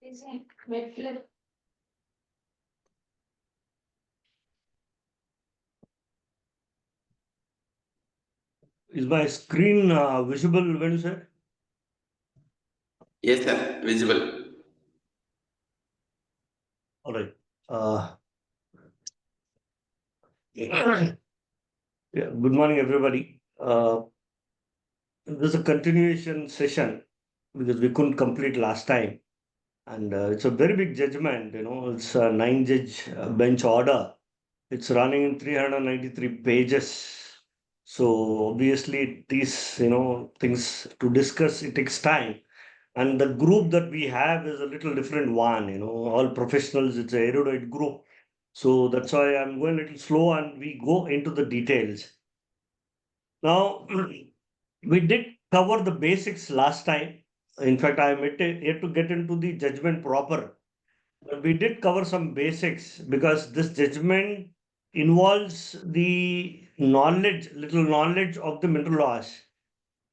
Is my screen visible when you say? Yes, sir. Visible. All right. Yeah, good morning, everybody. This is a continuation session because we couldn't complete last time. And it's a very big judgment, it's a 9 judge bench order. It's running in 393 pages. So obviously these, things to discuss, it takes time. And the group that we have is a little different one, all professionals, it's a erudite group. So that's why I'm going a little slow and we go into the details. Now, we did cover the basics last time. In fact, I am yet to get into the judgment proper. But we did cover some basics because this judgment involves the knowledge, little knowledge of the mineral laws.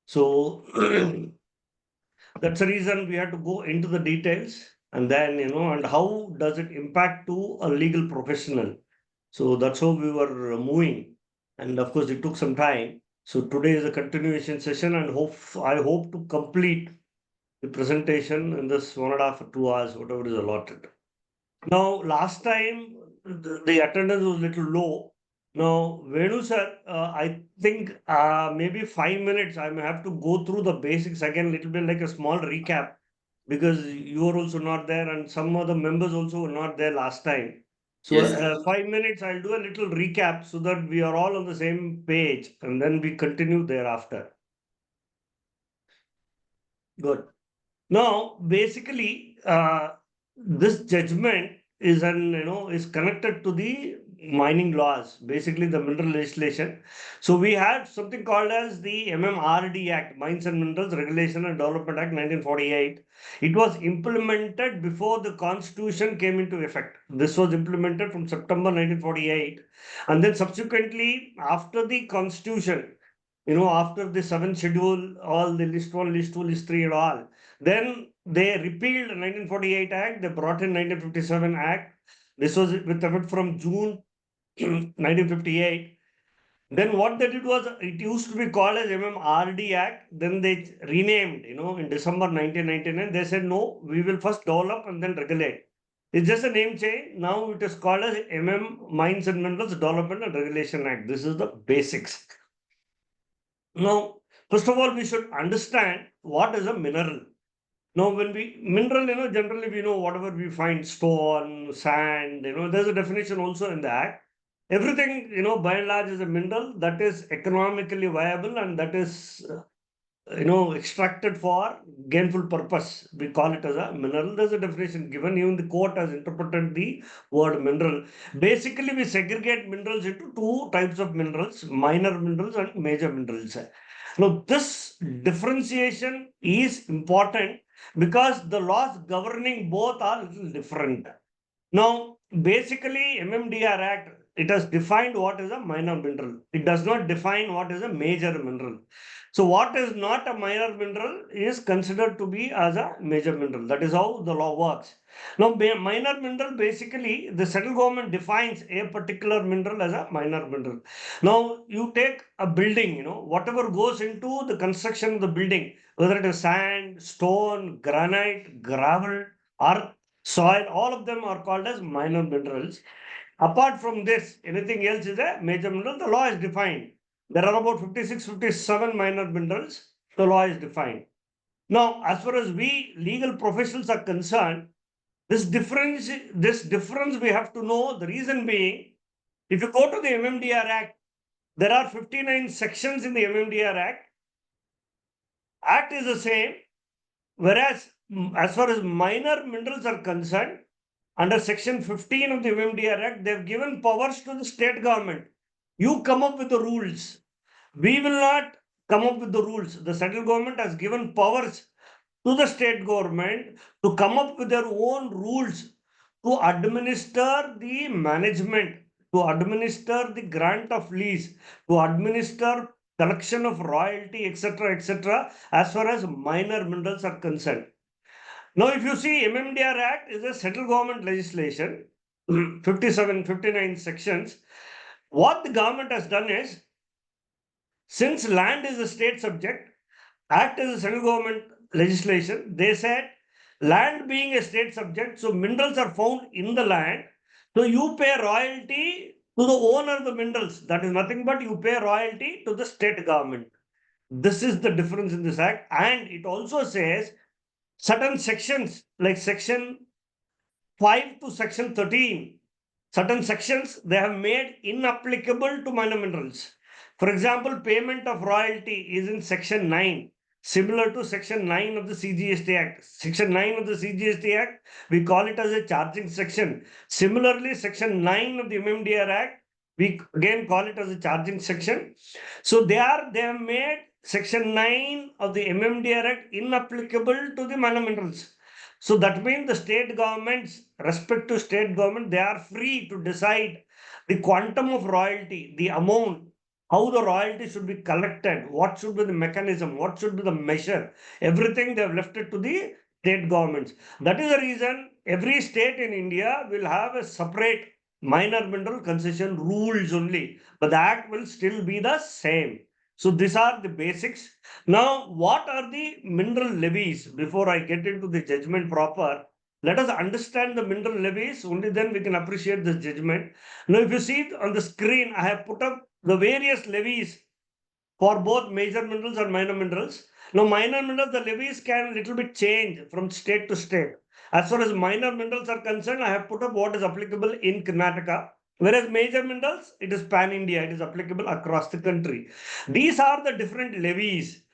So that's the reason we had to go into the details and then, and how does it impact to a legal professional. So that's how we were moving. And of course, it took some time. So today is a continuation session and I hope to complete the presentation in this 1.5 or 2 hours, whatever is allotted. Now, last time the attendance was a little low. Now, Venu sir, I think maybe 5 minutes I may have to go through the basics again, little bit like a small recap, because you were also not there and some other members also were not there last time. So, Yes, sir. 5 minutes, I'll do a little recap so that we are all on the same page and then we continue thereafter. Good. Now, basically, this judgment is connected to the mining laws, basically the mineral legislation. So we had something called as the MMRD Act, Mines and Minerals Regulation and Development Act 1948. It was implemented before the Constitution came into effect. This was implemented from September 1948, and then subsequently after the Constitution, after the seventh schedule, all the list 1, list 2, list 3 and all, then they repealed 1948 Act, they brought in 1957 Act. This was with effect from June 1958. Then what they did was, it used to be called as MMRD Act. Then they renamed, in December 1999. They said, no, we will first develop and then regulate. It's just a name change. Now it is called as Mines and Minerals Development and Regulation Act. This is the basics. Now, first of all, we should understand what is a mineral. Now, when mineral, generally we know whatever we find, stone, sand, there's a definition also in the act. Everything, by and large is a mineral that is economically viable and that is, extracted for gainful purpose. We call it as a mineral. There's a definition given. Even the court has interpreted the word mineral. Basically, we segregate minerals into two types of minerals, minor minerals and major minerals. Now, this differentiation is important because the laws governing both are a little different. Now, basically, MMDR Act, it has defined what is a minor mineral. It does not define what is a major mineral. So, what is not a minor mineral is considered to be as a major mineral. That is how the law works. Now, minor mineral, basically, the central government defines a particular mineral as a minor mineral. Now, you take a building, whatever goes into the construction of the building, whether it is sand, stone, granite, gravel, earth, soil, all of them are called as minor minerals. Apart from this, anything else is a major mineral. The law is defined. There are about 56, 57 minor minerals. The law is defined. Now, as far as we legal professionals are concerned, this difference we have to know. The reason being, if you go to the MMDR Act, there are 59 sections in the MMDR Act. Act is the same, whereas as far as minor minerals are concerned, under section 15 of the MMDR Act, they've given powers to the state government. You come up with the rules. We will not come up with the rules. The central government has given powers to the state government to come up with their own rules to administer the management, to administer the grant of lease, to administer collection of royalty, etc., etc., as far as minor minerals are concerned. Now, if you see MMDR Act is a central government legislation, 57, 59 sections. What the government has done is, since land is a state subject, Act is a central government legislation. They said land being a state subject, so minerals are found in the land. So you pay royalty to the owner of the minerals. That is nothing but you pay royalty to the state government. This is the difference in this act. And it also says certain sections like section 5 to section 13, certain sections they have made inapplicable to minor minerals. For example, payment of royalty is in section 9, similar to section 9 of the CGST Act. Section 9 of the CGST Act, we call it as a charging section. Similarly, section 9 of the MMDR Act, we again call it as a charging section. So they have made section 9 of the MMDR Act inapplicable to the minor minerals. So that means the state governments, respective state government, they are free to decide the quantum of royalty, the amount, how the royalty should be collected, what should be the mechanism, what should be the measure. Everything they have left it to the state governments. That is the reason every state in India will have a separate minor mineral concession rules only, but the act will still be the same. So these are the basics. Now, what are the mineral levies? Before I get into the judgment proper, let us understand the mineral levies. Only then we can appreciate this judgment. Now, if you see on the screen, I have put up the various levies for both major minerals and minor minerals. Now, minor minerals, the levies can little bit change from state to state. As far as minor minerals are concerned, I have put up what is applicable in Karnataka. Whereas major minerals, it is pan-India, it is applicable across the country. These are the different levies.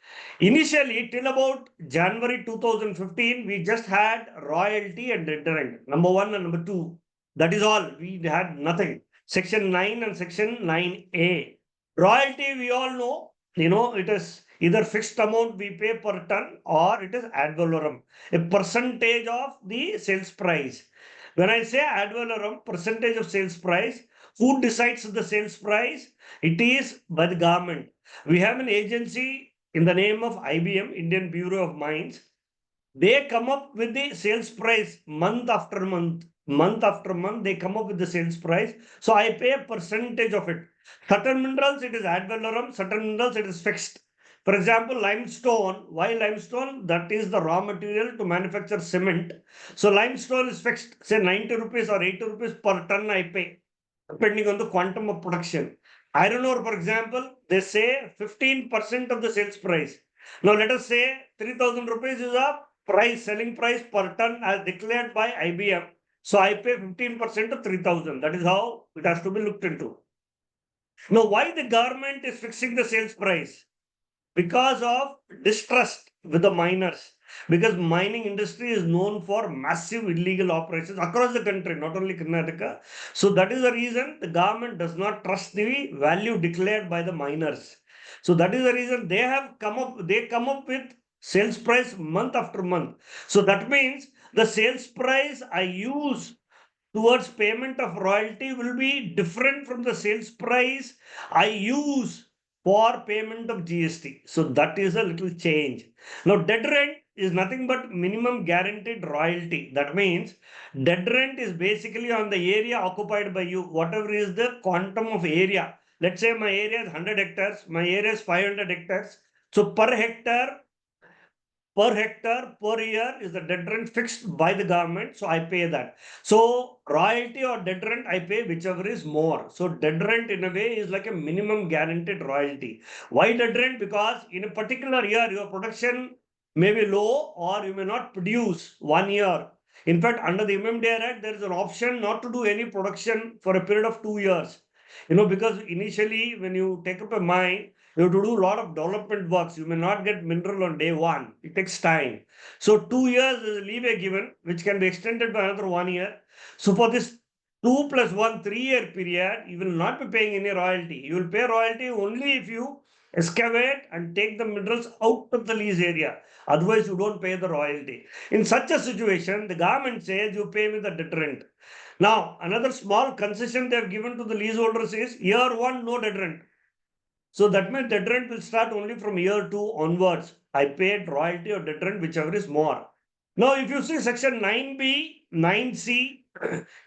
Initially, till about January 2015, we just had royalty and deterrent, number 1 and number 2. That is all. We had nothing. Section 9 and Section 9A. Royalty, we all know, it is either fixed amount we pay per ton or it is ad valorem, a percentage of the sales price. When I say ad valorem, percentage of sales price, who decides the sales price? It is by the government. We have an agency in the name of IBM, Indian Bureau of Mines. They come up with the sales price month after month. Month after month, they come up with the sales price. So I pay a percentage of it. Certain minerals, it is ad valorem. Certain minerals, it is fixed. For example, limestone. Why limestone? That is the raw material to manufacture cement. So limestone is fixed. Say 90 rupees or 80 rupees per ton I pay, depending on the quantum of production. Iron ore, for example, they say 15% of the sales price. Now let us say 3,000 rupees is a price, selling price per ton as declared by IBM. So I pay 15% of 3,000. That is how it has to be looked into. Now, why the government is fixing the sales price? Because of distrust with the miners. Because mining industry is known for massive illegal operations across the country, not only Karnataka. So that is the reason the government does not trust the value declared by the miners. So that is the reason they come up with sales price month after month. So that means the sales price I use towards payment of royalty will be different from the sales price I use for payment of GST. So that is a little change. Now, dead rent is nothing but minimum guaranteed royalty. That means dead rent is basically on the area occupied by you, whatever is the quantum of area. Let's say my area is 100 hectares, my area is 500 hectares. So per hectare per year is the dead rent fixed by the government. So I pay that. So royalty or dead rent, I pay whichever is more. So dead rent in a way is like a minimum guaranteed royalty. Why dead rent? Because in a particular year, your production may be low or you may not produce 1 year. In fact, under the MMDR Act, there is an option not to do any production for a period of 2 years. Because initially when you take up a mine, you have to do a lot of development works. You may not get mineral on day one. It takes time. So 2 years is a leeway given, which can be extended by another 1 year. So for this 2 + 1, 3-year period, you will not be paying any royalty. You will pay royalty only if you excavate and take the minerals out of the lease area. Otherwise, you don't pay the royalty. In such a situation, the government says you pay me the deterrent. Now, another small concession they have given to the leaseholders is year 1, no deterrent. So that means deterrent will start only from year 2 onwards. I paid royalty or deterrent, whichever is more. Now, if you see section 9B, 9C,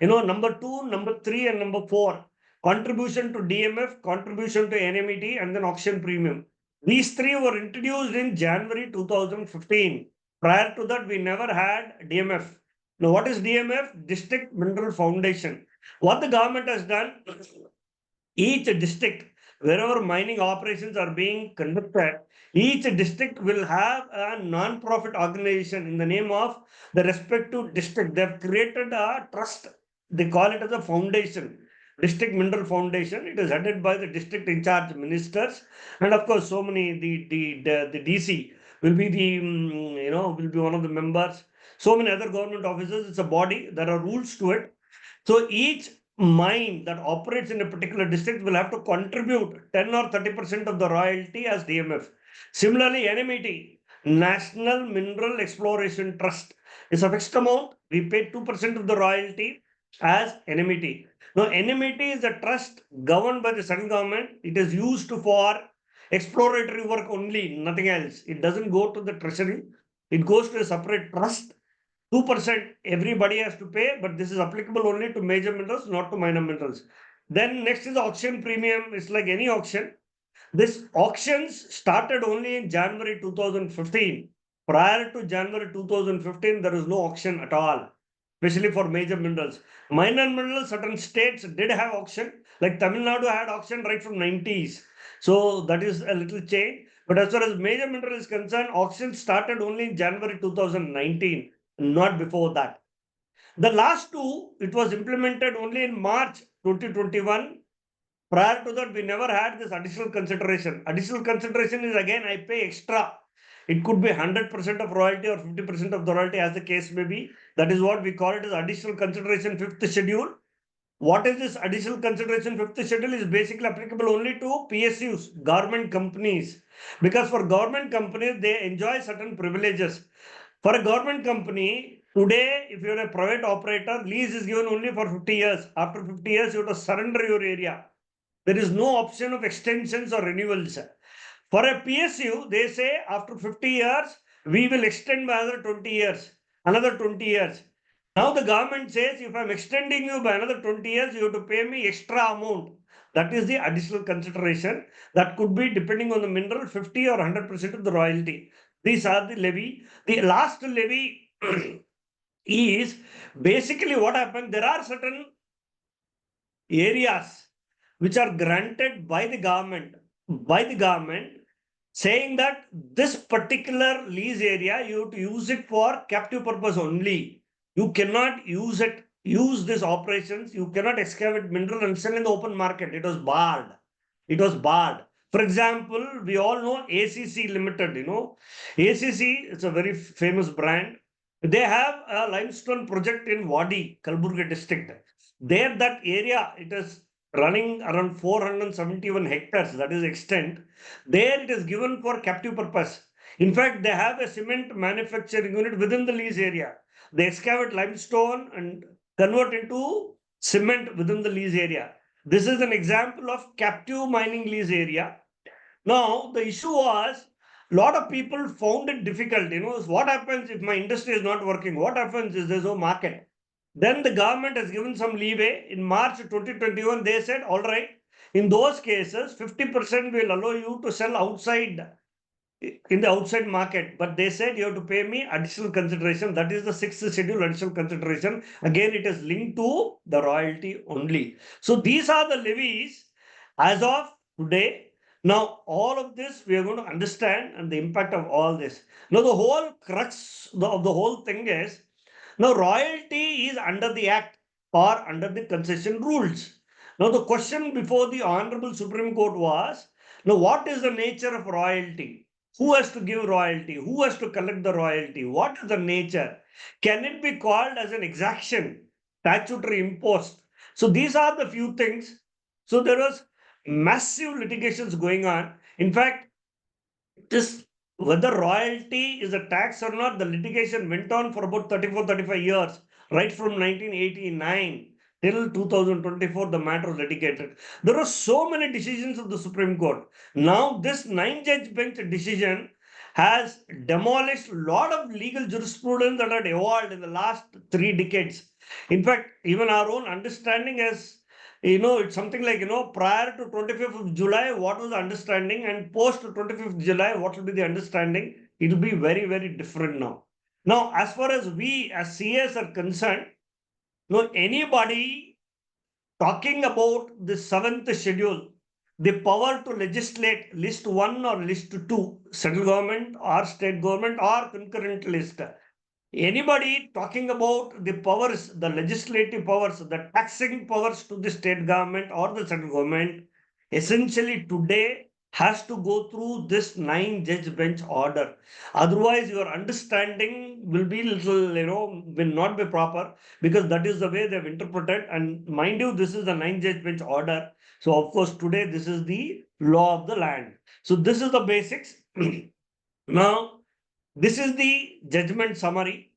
number 2, number 3, and number 4, contribution to DMF, contribution to NMET, and then auction premium. These three were introduced in January 2015. Prior to that, we never had DMF. Now, what is DMF? District Mineral Foundation. What the government has done, each district, wherever mining operations are being conducted, each district will have a non-profit organization in the name of the respective district. They have created a trust. They call it as a foundation, District Mineral Foundation. It is headed by the district in charge ministers, and of course, so many the DC will be will be one of the members. So many other government officers. It's a body. There are rules to it. So each mine that operates in a particular district will have to contribute 10 or 30% of the royalty as DMF. Similarly, NMET, National Mineral Exploration Trust, is a fixed amount. We pay 2% of the royalty as NMET. Now, NMET is a trust governed by the central government. It is used for exploratory work only, nothing else. It doesn't go to the treasury. It goes to a separate trust. 2% everybody has to pay, but this is applicable only to major minerals, not to minor minerals. Then next is auction premium. It's like any auction. This auctions started only in January 2015. Prior to January 2015, there is no auction at all, especially for major minerals. Minor minerals, certain states did have auction, like Tamil Nadu had auction right from 90s. So that is a little change. But as far as major mineral is concerned, auction started only in January 2019, not before that. The last two, it was implemented only in March 2021. Prior to that, we never had this additional consideration. Additional consideration is again, I pay extra. It could be 100% of royalty or 50% of the royalty, as the case may be. That is what we call it as additional consideration, fifth schedule. What is this additional consideration? Fifth schedule is basically applicable only to PSUs, government companies. Because for government companies, they enjoy certain privileges. For a government company, today, if you're a private operator, lease is given only for 50 years. After 50 years, you have to surrender your area. There is no option of extensions or renewals. For a PSU, they say after 50 years, we will extend by another 20 years, another 20 years. Now the government says, if I'm extending you by another 20 years, you have to pay me extra amount. That is the additional consideration. That could be, depending on the mineral, 50 or 100% of the royalty. These are the levy. The last levy is basically what happened. There are certain areas which are granted by the government, saying that this particular lease area, you have to use it for captive purpose only. You cannot use these operations. You cannot excavate mineral and sell in the open market. It was barred. For example, we all know ACC Limited, ACC is a very famous brand. They have a limestone project in Wadi, Kalburga district. There, that area, it is running around 471 hectares, that is extent. There it is given for captive purpose. In fact, they have a cement manufacturing unit within the lease area. They excavate limestone and convert into cement within the lease area. This is an example of captive mining lease area. Now, the issue was, a lot of people found it difficult. What happens if my industry is not working? What happens is there's no market. Then the government has given some leeway. In March 2021, they said, all right, in those cases, 50% will allow you to sell outside, in the outside market. But they said you have to pay me additional consideration. That is the sixth schedule, additional consideration. Again, it is linked to the royalty only. So these are the levies as of today. Now, all of this we are going to understand and the impact of all this. Now, the whole crux of the whole thing is, now royalty is under the Act or under the concession rules. Now, the question before the Honorable Supreme Court was, now what is the nature of royalty? Who has to give royalty? Who has to collect the royalty? What is the nature? Can it be called as an exaction, statutory impost? So these are the few things. So there was massive litigations going on. In fact, this whether royalty is a tax or not, the litigation went on for about 34-35 years, right from 1989 till 2024, the matter was litigated. There were so many decisions of the Supreme Court. Now, this 9-judge bench decision has demolished a lot of legal jurisprudence that had evolved in the last 3 decades. In fact, even our own understanding is, it's something like, prior to 25th of July, what was the understanding, and post 25th July, what will be the understanding? It will be very, very different now. Now, as far as we as CS are concerned, anybody talking about the seventh schedule, the power to legislate list one or list two, central government or state government or concurrent list. Anybody talking about the powers, the legislative powers, the taxing powers to the state government or the central government, essentially today has to go through this 9 judge bench order. Otherwise, your understanding will be little, will not be proper, because that is the way they've interpreted. And mind you, this is the 9 judge bench order. So, of course, today this is the law of the land. So, this is the basics. Now, this is the judgment summary.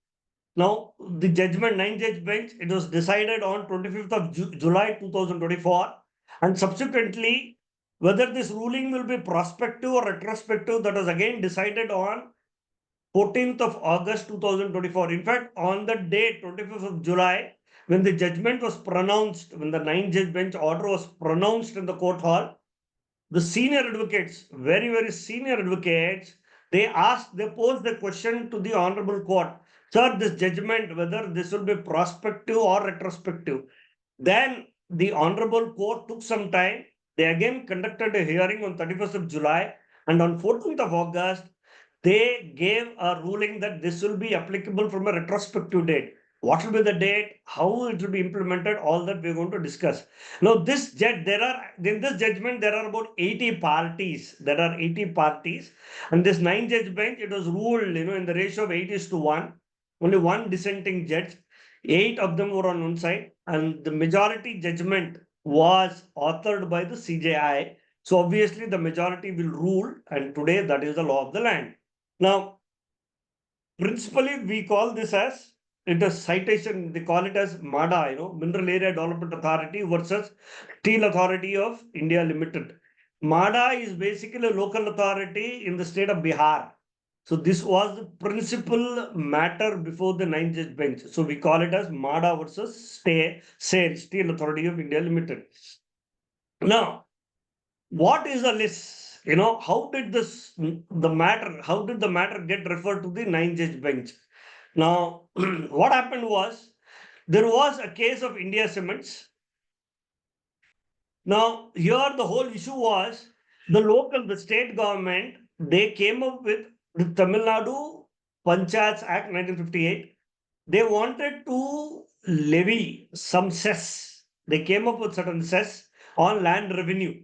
Now, the judgment 9 judge bench, it was decided on 25th of July 2024, and subsequently, whether this ruling will be prospective or retrospective, that was again decided on 14th of August 2024. In fact, on the date 25th of July, when the judgment was pronounced, when the 9 judge bench order was pronounced in the court hall, the senior advocates, very, very senior advocates, they posed the question to the honorable court, sir, this judgment, whether this will be prospective or retrospective. Then the honorable court took some time. They again conducted a hearing on 31st of July, and on 14th of August, they gave a ruling that this will be applicable from a retrospective date. What will be the date? How it will be implemented? All that we're going to discuss. Now, in this judgment, there are about 80 parties. There are 80 parties, and this 9 judge bench, it was ruled, in the ratio of 8:1. Only one dissenting judge. 8 of them were on one side, and the majority judgment was authored by the CJI. So obviously, the majority will rule, and today that is the law of the land. Now, principally, we call this as, it is citation, they call it as MADA, Mineral Area Development Authority versus Steel Authority of India Limited. MADA is basically a local authority in the state of Bihar. So this was the principal matter before the 9 judge bench. So we call it as MADA versus Steel Authority of India Limited. Now, what is the list? How did the matter get referred to the 9 judge bench? Now, what happened was, there was a case of India Cements. Now, here the whole issue was, the state government, they came up with the Tamil Nadu Panchayats Act 1958. They wanted to levy some cess. They came up with certain cess on land revenue.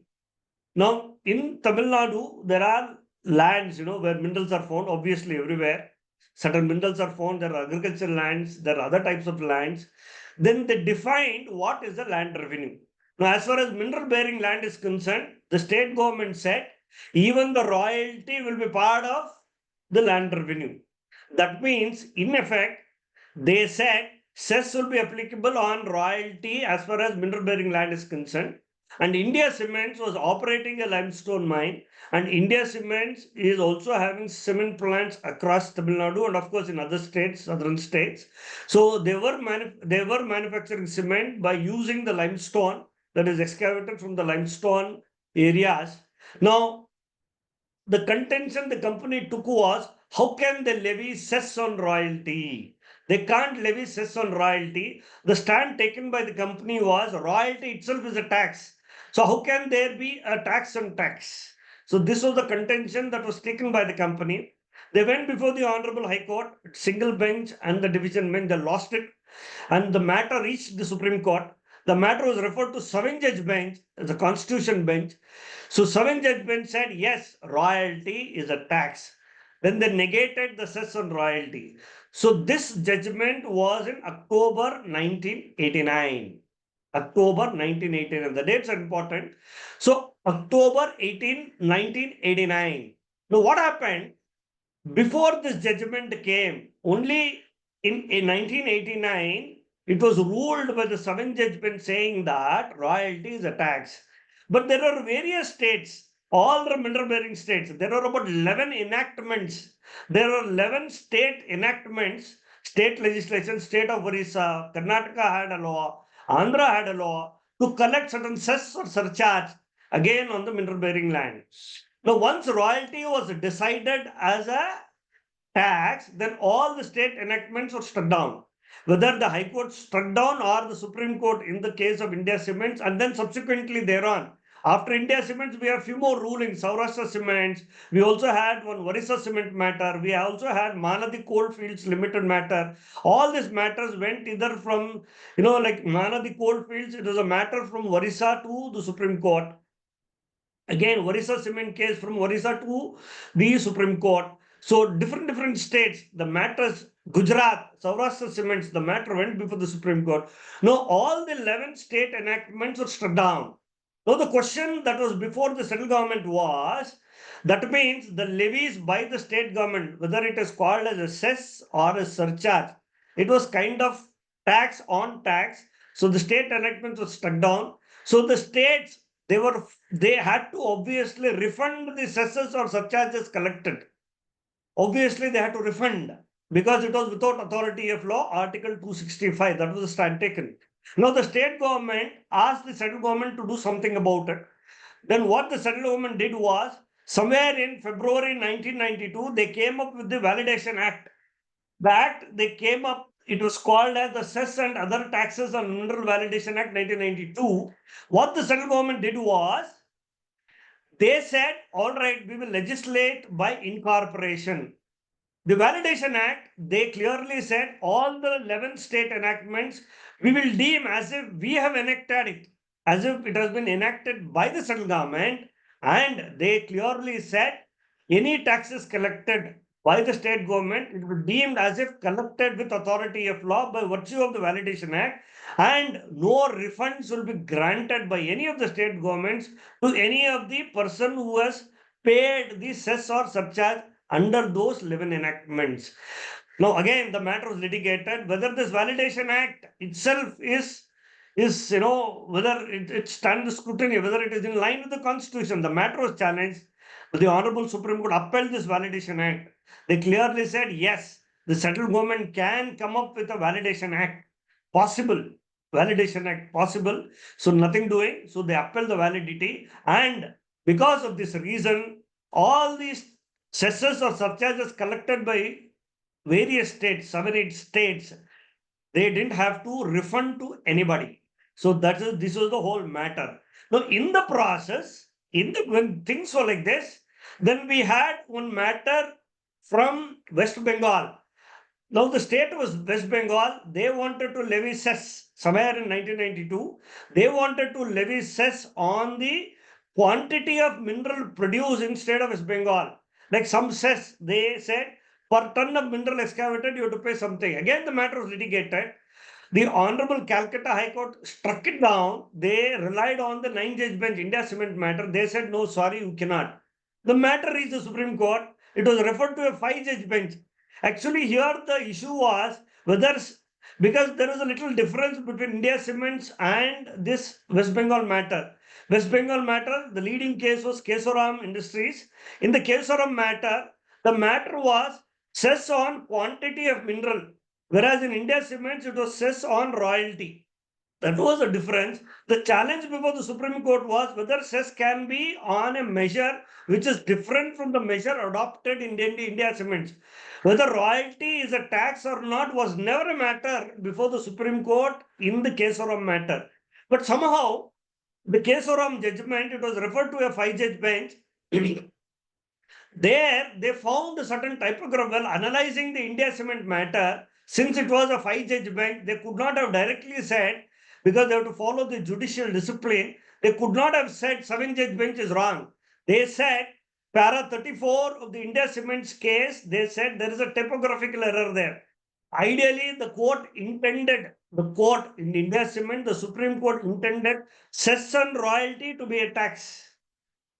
Now, in Tamil Nadu, there are lands, where minerals are found, obviously everywhere. Certain minerals are found, there are agricultural lands, there are other types of lands. Then they defined what is the land revenue. Now, as far as mineral bearing land is concerned, the state government said even the royalty will be part of the land revenue. That means, in effect, they said cess will be applicable on royalty as far as mineral bearing land is concerned. And India Cements was operating a limestone mine, and India Cements is also having cement plants across Tamil Nadu and of course in other states, southern states. So they were manufacturing cement by using the limestone that is excavated from the limestone areas. Now, the contention the company took was, how can they levy cess on royalty? They can't levy cess on royalty. The stand taken by the company was, royalty itself is a tax. So how can there be a tax on tax? So this was the contention that was taken by the company. They went before the Honorable High Court, single bench and the division bench. They lost it, and the matter reached the Supreme Court. The matter was referred to 7-judge bench, the Constitution bench. So 7-judge bench said, yes, royalty is a tax. Then they negated the cess on royalty. So this judgment was in October 1989. October 1989. The dates are important. So October 1989. Now what happened? Before this judgment came, only in 1989, it was ruled by the 7-judge bench saying that royalty is a tax. But there are various states all the mineral bearing states. There were about 11 enactments. There were 11 state enactments, state legislation, state of Orissa, Karnataka had a law, Andhra had a law to collect certain cess or surcharge again on the mineral bearing land. Now, once royalty was decided as a tax, then all the state enactments were struck down. Whether the High Court struck down or the Supreme Court in the case of India Cements, and then subsequently thereon, after India Cements, we have few more rulings. Saurashtra Cements. We also had one Orissa Cement matter. We also had Manadi Coalfields Limited matter. All these matters went either from, like Manadi Coalfields, it was a matter from Orissa to the Supreme Court. Again, Orissa Cement case from Orissa to the Supreme Court. So different states, the matters, Gujarat, Saurashtra Cements, the matter went before the Supreme Court. Now, all the 11 state enactments were struck down. Now, the question that was before the central government was, that means the levies by the state government, whether it is called as a cess or a surcharge, it was kind of tax on tax. So the state enactments were struck down. So the states, they had to obviously refund the cesses or surcharges collected. Obviously, they had to refund because it was without authority of law, Article 265. That was the stand taken. Now, the state government asked the central government to do something about it. Then, what the central government did was, somewhere in February 1992, they came up with the Validation Act. The act they came up, it was called as the Cess and Other Taxes on Mineral Validation Act 1992. What the central government did was, they said, all right, we will legislate by incorporation. The Validation Act, they clearly said all the 11 state enactments, we will deem as if we have enacted it, as if it has been enacted by the central government. And they clearly said any taxes collected by the state government, it will be deemed as if collected with authority of law by virtue of the Validation Act, and no refunds will be granted by any of the state governments to any of the person who has paid the cess or surcharge under those 11 enactments. Now, again, the matter was litigated whether this Validation Act itself is whether it stands scrutiny, whether it is in line with the Constitution. The matter was challenged, but the Honorable Supreme Court upheld this Validation Act. They clearly said, yes, the central government can come up with a Validation Act. Possible. Validation Act possible. So nothing doing. So they upheld the validity. And because of this reason, all these cesses or surcharges collected by various states, 7-8 states, they didn't have to refund to anybody. So this was the whole matter. Now, in the process, when things were like this, then we had one matter from West Bengal. Now, the state was West Bengal. They wanted to levy cess somewhere in 1992. They wanted to levy cess on the quantity of mineral produced in state of West Bengal. Like some cess, they said, per ton of mineral excavated, you have to pay something. Again, the matter was litigated. The Honorable Calcutta High Court struck it down. They relied on the 9-judge bench, India Cement matter. They said, no, sorry, you cannot. The matter reached the Supreme Court. It was referred to a 5-judge bench. Actually, here the issue was whether, because there is a little difference between India Cements and this West Bengal matter. West Bengal matter, the leading case was Kesoram Industries. In the Kesoram matter, the matter was cess on quantity of mineral, whereas in India Cements, it was cess on royalty. That was the difference. The challenge before the Supreme Court was whether cess can be on a measure which is different from the measure adopted in India Cements. Whether royalty is a tax or not was never a matter before the Supreme Court in the Kesoram matter. But somehow, the Kesoram judgment, it was referred to a 5-judge bench. There, they found a certain typography. Well, analyzing the India Cement matter, since it was a 5-judge bench, they could not have directly said, because they have to follow the judicial discipline, they could not have said 7-judge bench is wrong. They said, para 34 of the India Cements case, they said there is a typographical error there. Ideally, the court in India Cement, the Supreme Court intended cess and royalty to be a tax.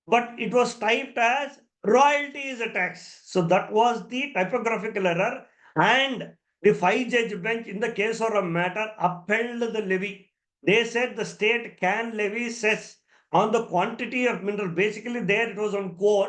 But it was typed as royalty is a tax. So that was the typographical error. And the 5-judge bench in the case of a matter upheld the levy. They said the state can levy cess on the quantity of mineral. Basically, there it was on coal.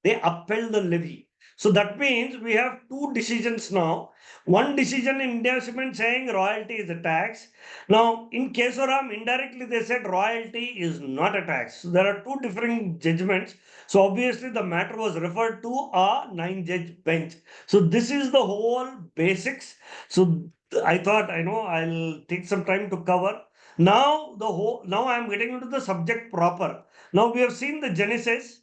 They upheld the levy. So that means we have two decisions now. One decision in India Cement saying royalty is a tax. Now, in Kesoram, indirectly they said royalty is not a tax. So there are two different judgments. So obviously the matter was referred to a 9-judge bench. So this is the whole basics. So I thought, I'll take some time to cover. Now I am getting into the subject proper. Now we have seen the genesis.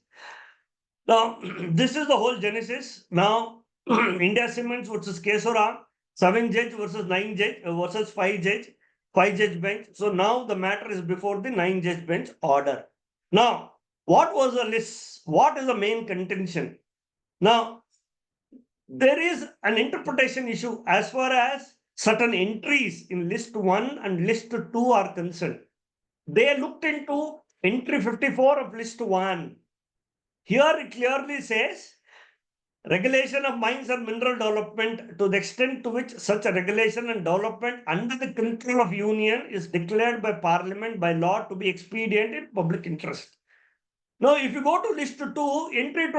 Now this is the whole genesis. Now India Cements versus Kesoram, 7-judge versus 9-judge versus 5-judge bench. So now the matter is before the 9-judge bench order. Now, what was the list? What is the main contention? Now, there is an interpretation issue as far as certain entries in list 1 and list 2 are concerned. They looked into entry 54 of list 1. Here it clearly says regulation of mines and mineral development to the extent to which such a regulation and development under the control of union is declared by parliament by law to be expedient in public interest. Now, if you go to list 2, entry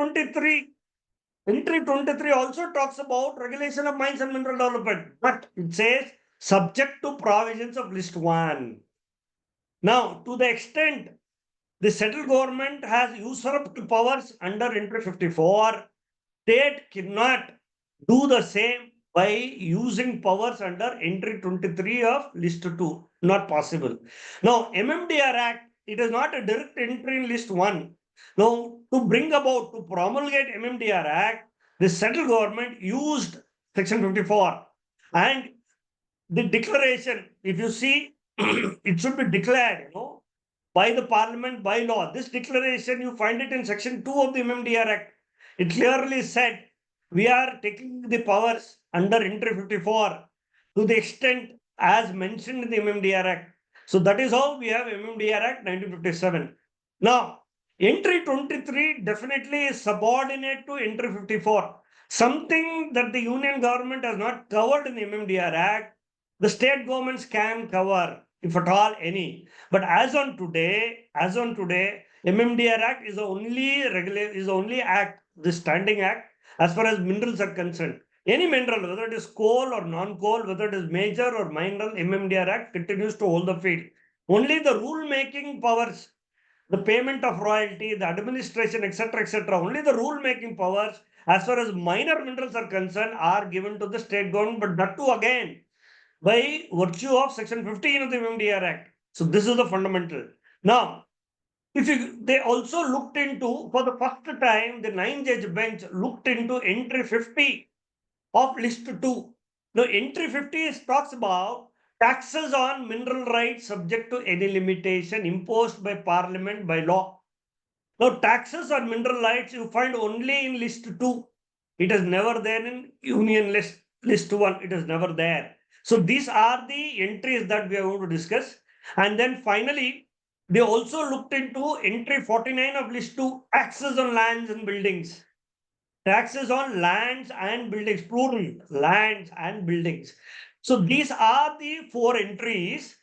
23 also talks about regulation of mines and mineral development, but it says subject to provisions of list 1. Now, to the extent the central government has usurped powers under entry 54, state cannot do the same by using powers under entry 23 of list 2. Not possible. Now, MMDR Act, it is not a direct entry in list 1. Now, to promulgate MMDR Act, the central government used section 54 and the declaration, if you see, it should be declared, by the parliament by law. This declaration, you find it in section 2 of the MMDR Act. It clearly said, we are taking the powers under entry 54 to the extent as mentioned in the MMDR Act. So that is how we have MMDR Act 1957. Now, entry 23 definitely is subordinate to entry 54. Something that the union government has not covered in the MMDR Act, the state governments can cover, if at all any. But as on today, MMDR Act is the only act, the standing act, as far as minerals are concerned. Any mineral, whether it is coal or non-coal, whether it is major or minor, MMDR Act continues to hold the field. Only the rule-making powers, the payment of royalty, the administration, etc., only the rule-making powers, as far as minor minerals are concerned, are given to the state government, but that too again, by virtue of section 15 of the MMDR Act. So this is the fundamental. Now, they also looked into, for the first time, the 9-judge bench looked into entry 50 of list 2. Now, entry 50 talks about taxes on mineral rights subject to any limitation imposed by parliament by law. Now, taxes on mineral rights you find only in list 2. It is never there in union list 1. It is never there. So these are the entries that we are going to discuss. And then finally, they also looked into entry 49 of list 2, taxes on lands and buildings. Taxes on lands and buildings, plural, lands and buildings. So these are the 4 entries.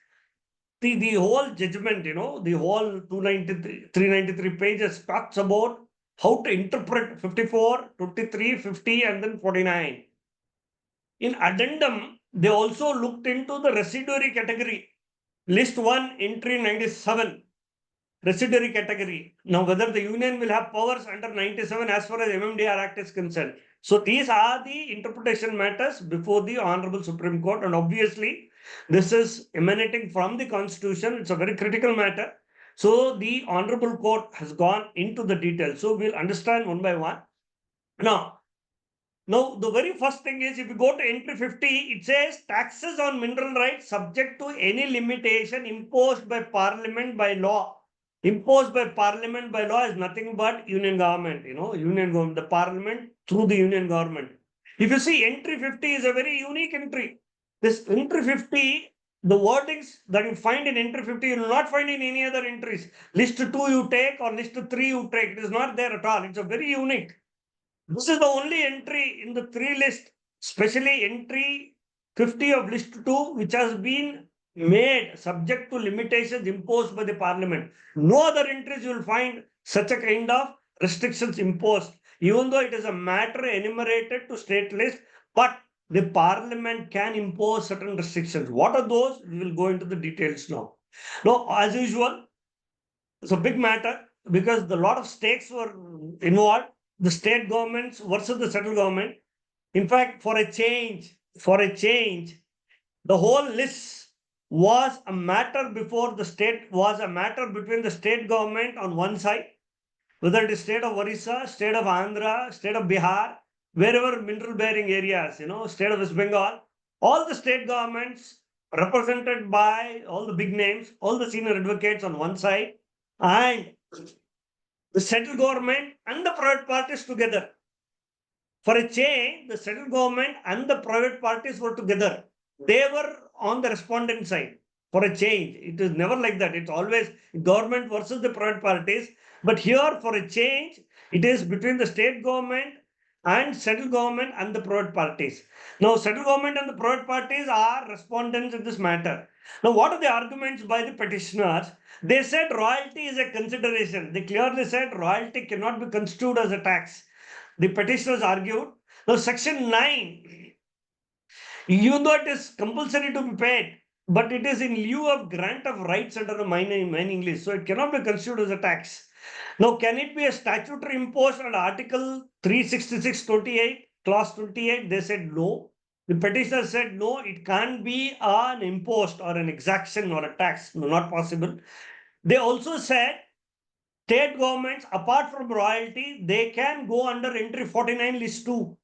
The whole judgment, the whole 393 pages talks about how to interpret 54, 23, 50, and then 49. In addendum, they also looked into the residuary category. List 1, entry 97, residuary category. Now, whether the union will have powers under 97 as far as MMDR Act is concerned. So, these are the interpretation matters before the Honorable Supreme Court. And obviously, this is emanating from the Constitution. It's a very critical matter. So, the Honorable Court has gone into the details. So, we'll understand one by one. Now, the very first thing is, if you go to entry 50, it says taxes on mineral rights subject to any limitation imposed by parliament by law. Imposed by parliament by law is nothing but union government, union government, the parliament through the union government. If you see, entry 50 is a very unique entry. This entry 50, the wordings that you find in entry 50, you will not find in any other entries. List 2 you take or list 3 you take. It is not there at all. It's a very unique. This is the only entry in the 3 list, especially entry 50 of list 2, which has been made subject to limitations imposed by the parliament. No other entries you will find such a kind of restrictions imposed, even though it is a matter enumerated to state list, but the parliament can impose certain restrictions. What are those? We will go into the details now. Now, as usual, it's a big matter because a lot of stakes were involved, the state governments versus the central government. In fact, for a change, the whole list was a matter before the state, was a matter between the state government on one side, whether it is state of Orissa, state of Andhra, state of Bihar, wherever mineral bearing areas, state of West Bengal, all the state governments represented by all the big names, all the senior advocates on one side, and the central government and the private parties together. For a change, the central government and the private parties were together. They were on the respondent side. For a change, it is never like that. It's always government versus the private parties. But here, for a change, it is between the state government and central government and the private parties. Now, central government and the private parties are respondents in this matter. Now, what are the arguments by the petitioners? They said royalty is a consideration. They clearly said royalty cannot be construed as a tax. The petitioners argued. Now, Section 9, even though it is compulsory to be paid, but it is in lieu of grant of rights under the mining list, so it cannot be considered as a tax. Now, can it be a statutory imposed under Article 366(28), Clause 28? They said no. The petitioner said no, it can't be an impost or an exaction or a tax. No, not possible. They also said state governments, apart from royalty, they can go under entry 49 list 2.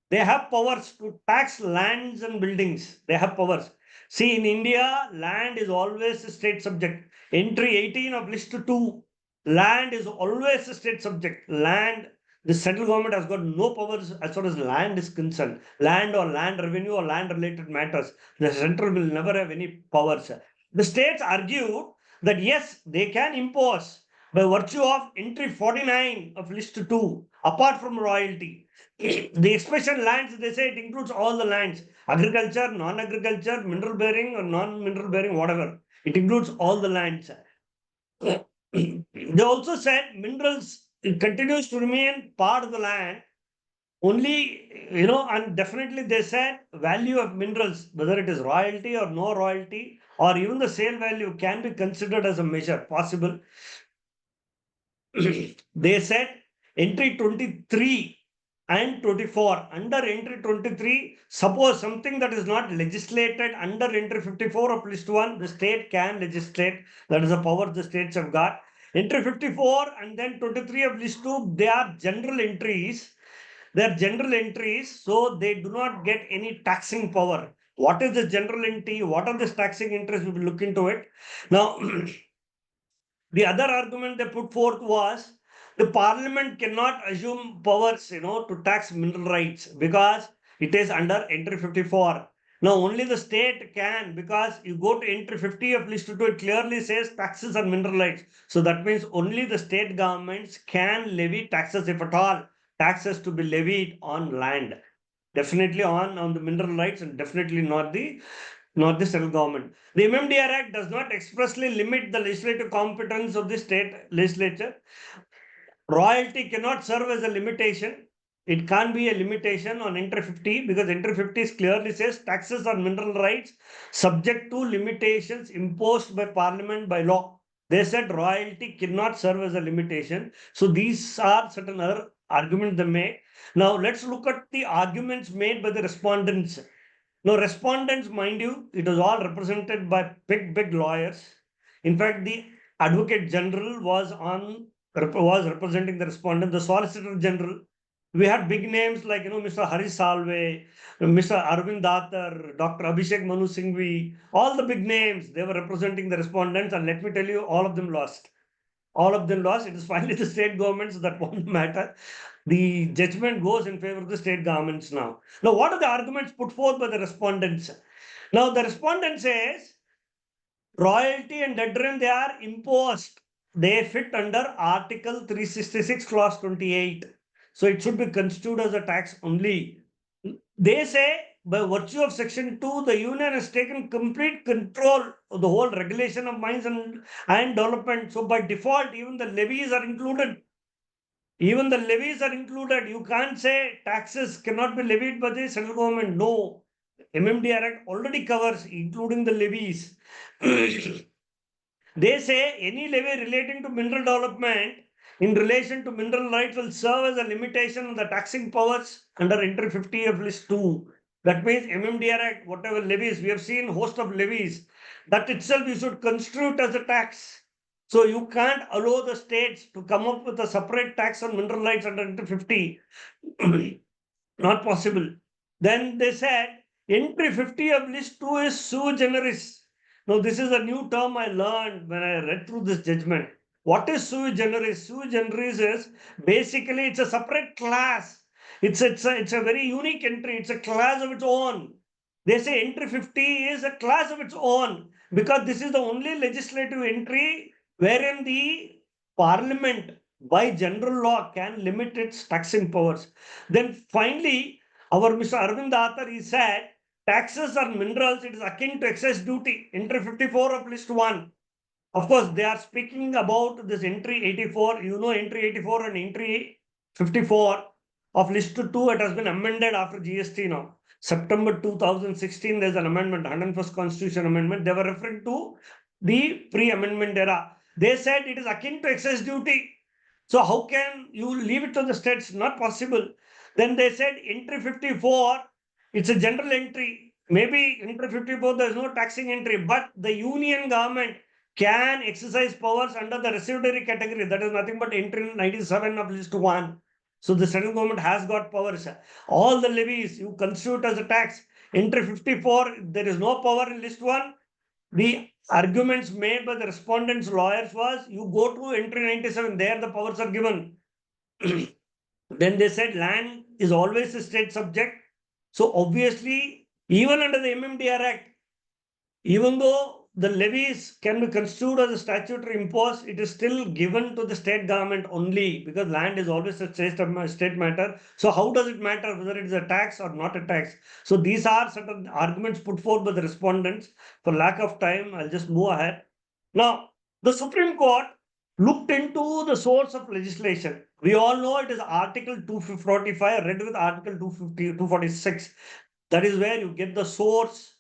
They have powers to tax lands and buildings. They have powers. See, in India, land is always a state subject. Entry 18 of list 2, land is always a state subject. Land, the central government has got no powers as far as land is concerned. Land or land revenue or land related matters. The central will never have any powers. The states argued that yes, they can impose by virtue of entry 49 of list 2, apart from royalty. The expression lands, they say it includes all the lands, agriculture, non-agriculture, mineral bearing or non-mineral bearing, whatever. It includes all the lands. They also said minerals, it continues to remain part of the land only, and definitely they said value of minerals, whether it is royalty or no royalty, or even the sale value can be considered as a measure possible. They said entry 23 and 24. Under entry 23, suppose something that is not legislated under entry 54 of list 1, the state can legislate. That is a power the states have got. Entry 54 and then 23 of list 2, they are general entries. They are general entries, so they do not get any taxing power. What is the general entry? What are the taxing entries? We will look into it. Now, the other argument they put forth was the parliament cannot assume powers, to tax mineral rights because it is under entry 54. Now, only the state can, because you go to entry 50 of list 2, it clearly says taxes on mineral rights. So that means only the state governments can levy taxes, if at all, taxes to be levied on land. Definitely on the mineral rights and definitely not the central government. The MMDR Act does not expressly limit the legislative competence of the state legislature. Royalty cannot serve as a limitation. It can't be a limitation on entry 50 because entry 50 clearly says taxes on mineral rights subject to limitations imposed by parliament by law. They said royalty cannot serve as a limitation. So these are certain other arguments they make. Now let's look at the arguments made by the respondents. Now, respondents, mind you, it was all represented by big lawyers. In fact, the Advocate General was representing the respondent, the Solicitor General. We had big names like Mr. Hari Salve, Mr. Arvind Datar, Dr. Abhishek Manu Singhvi, all the big names, they were representing the respondents, and let me tell you, all of them lost. All of them lost. It is finally the state governments that won the matter. The judgment goes in favor of the state governments now. Now, what are the arguments put forth by the respondents? Now, the respondent says royalty and deterrent, they are imposed. They fit under Article 366, Clause 28. So it should be construed as a tax only. They say by virtue of Section 2, the union has taken complete control of the whole regulation of mines and development. So by default, even the levies are included. Even the levies are included. You can't say taxes cannot be levied by the central government. No. MMDR Act already covers, including the levies. They say any levy relating to mineral development in relation to mineral rights will serve as a limitation on the taxing powers under entry 50 of list 2. That means MMDR Act, whatever levies, we have seen host of levies, that itself you should construe it as a tax. So you can't allow the states to come up with a separate tax on mineral rights under entry 50. Not possible. Then they said entry 50 of list 2 is sui generis. Now, this is a new term I learned when I read through this judgment. What is sui generis? Sui generis is basically it's a separate class. It's a very unique entry. It's a class of its own. They say entry 50 is a class of its own because this is the only legislative entry wherein the parliament by general law can limit its taxing powers. Then finally, our Mr. Arvind Athar, he said, taxes on minerals, it is akin to excess duty. Entry 54 of list 1. Of course, they are speaking about this entry 84. You know, entry 84 and entry 54 of list 2, it has been amended after GST now. September 2016, there's an amendment, 101st Constitution Amendment. They were referring to the pre-amendment era. They said it is akin to excess duty. So how can you leave it to the states? Not possible. Then they said entry 54, it's a general entry. Maybe entry 54, there's no taxing entry, but the union government can exercise powers under the residuary category. That is nothing but entry 97 of list 1. So the central government has got powers. All the levies you constitute as a tax. Entry 54, there is no power in list 1. The arguments made by the respondents' lawyers was you go to entry 97, there the powers are given. Then they said land is always a state subject. So obviously, even under the MMDR Act, even though the levies can be construed as a statutory impose, it is still given to the state government only because land is always a state matter. So how does it matter whether it is a tax or not a tax? So these are certain arguments put forth by the respondents. For lack of time, I'll just move ahead. Now, the Supreme Court looked into the source of legislation. We all know it is Article 245 read with Article 246. That is where you get the source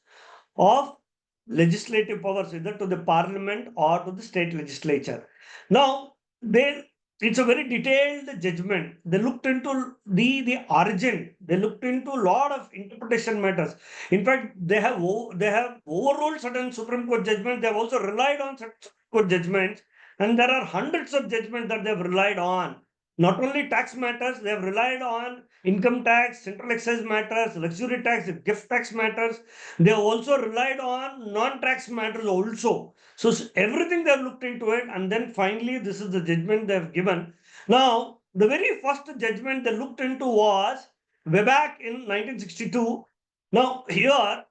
of legislative powers either to the parliament or to the state legislature. Now, it's a very detailed judgment. They looked into the origin. They looked into a lot of interpretation matters. In fact, they have overruled certain Supreme Court judgments. They have also relied on certain Supreme Court judgments, and there are hundreds of judgments that they have relied on. Not only tax matters, they have relied on income tax, central excise matters, luxury tax, gift tax matters. They have also relied on non-tax matters also. So everything they have looked into it, and then finally this is the judgment they have given. Now, the very first judgment they looked into was way back in 1962. Now, here,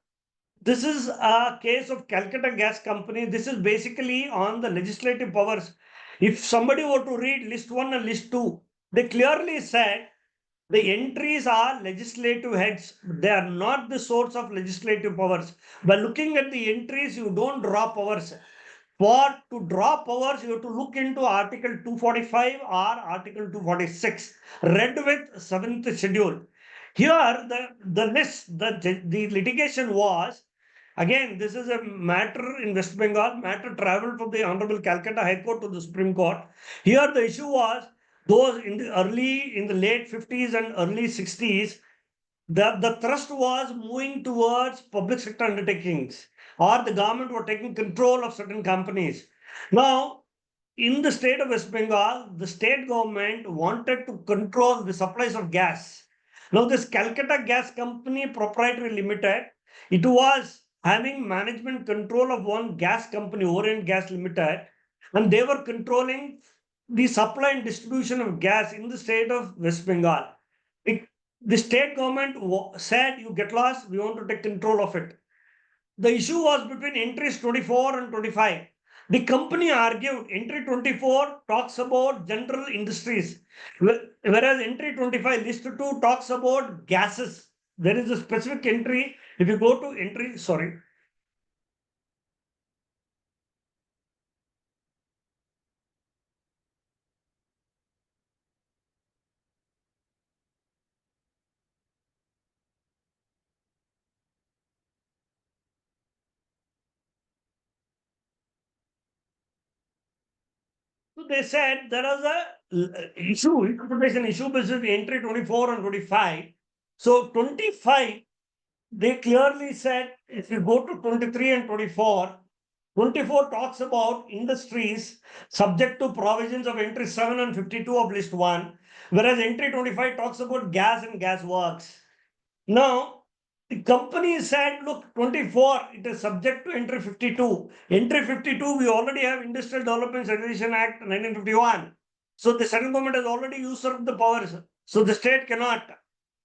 this is a case of Calcutta Gas Company. This is basically on the legislative powers. If somebody were to read list 1 and list 2, they clearly said the entries are legislative heads. They are not the source of legislative powers. By looking at the entries, you don't draw powers. For to draw powers, you have to look into Article 245 or Article 246, read with 7th schedule. Here, the litigation was, again, this is a matter in West Bengal, matter traveled from the Honorable Calcutta High Court to the Supreme Court. Here, the issue was, those in the late 50s and early 60s, the thrust was moving towards public sector undertakings, or the government were taking control of certain companies. Now, in the state of West Bengal, the state government wanted to control the supplies of gas. Now, this Calcutta Gas Company Proprietary Limited, it was having management control of one gas company, Orient Gas Limited, and they were controlling the supply and distribution of gas in the state of West Bengal. The state government said, you get lost, we want to take control of it. The issue was between entries 24 and 25. The company argued entry 24 talks about general industries, whereas entry 25 list 2 talks about gases. there is a specific entry. If you go to entry, sorry. So they said there was a issue, interpretation issue between entry 24 and 25. So 25, they clearly said if you go to 23 and 24, 24 talks about industries subject to provisions of entry 7 and 52 of list 1, whereas entry 25 talks about gas and gas works. Now, the company said, look, 24, it is subject to entry 52. Entry 52, we already have Industrial Development Regulation Act 1951. So the central government has already usurped the powers. So the state cannot.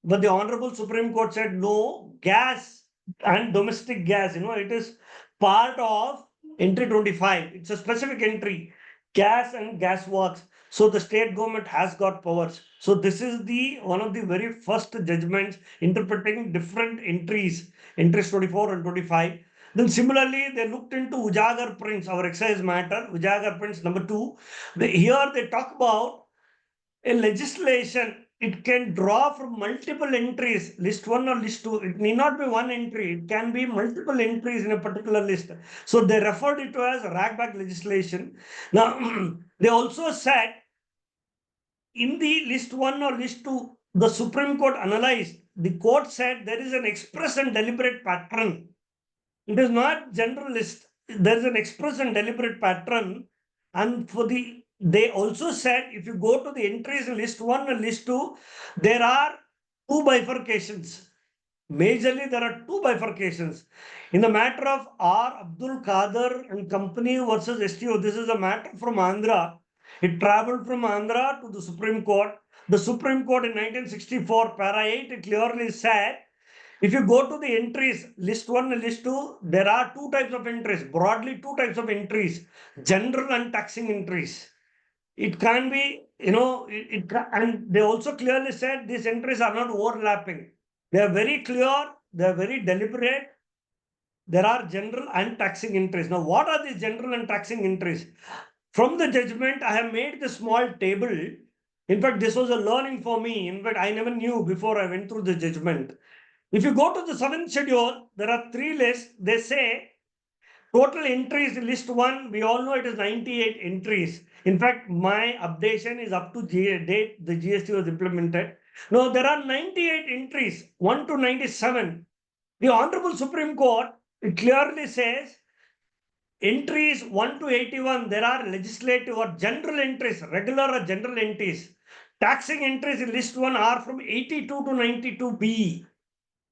But the Honorable Supreme Court said, no, gas and domestic gas, it is part of entry 25. It's a specific entry, gas and gas works. So the state government has got powers. So this is the one of the very first judgments interpreting different entries 24 and 25. Then similarly, they looked into Ujagar prints, our excise matter, Ujagar prints number 2. Here they talk about a legislation. It can draw from multiple entries, list 1 or list 2. It need not be one entry. It can be multiple entries in a particular list. So they referred it to as ragback legislation. Now, they also said in the list 1 or list 2, the Supreme Court analyzed, the court said there is an express and deliberate pattern. It is not general list. There is an express and deliberate pattern. And they also said if you go to the entries in list 1 and list 2, there are two bifurcations. Majorly, there are two bifurcations. In the matter of R. Abdul Qadir and Company versus STO, this is a matter from Andhra. It traveled from Andhra to the Supreme Court. The Supreme Court in 1964, para 8, it clearly said, if you go to the entries, list 1 and list 2, there are two types of entries, broadly two types of entries, general and taxing entries. It can be, and they also clearly said these entries are not overlapping. They are very clear, they are very deliberate. There are general and taxing entries. Now, what are these general and taxing entries? From the judgment, I have made the small table. In fact, this was a learning for me. In fact, I never knew before I went through the judgment. If you go to the 7th schedule, there are 3 lists. They say total entries in list 1, we all know it is 98 entries. In fact, my updation is up to date the GST was implemented. Now, there are 98 entries, 1 to 97. The Honorable Supreme Court, it clearly says entries 1 to 81, there are legislative or general entries, regular or general entries. Taxing entries in list 1 are from 82 to 92B.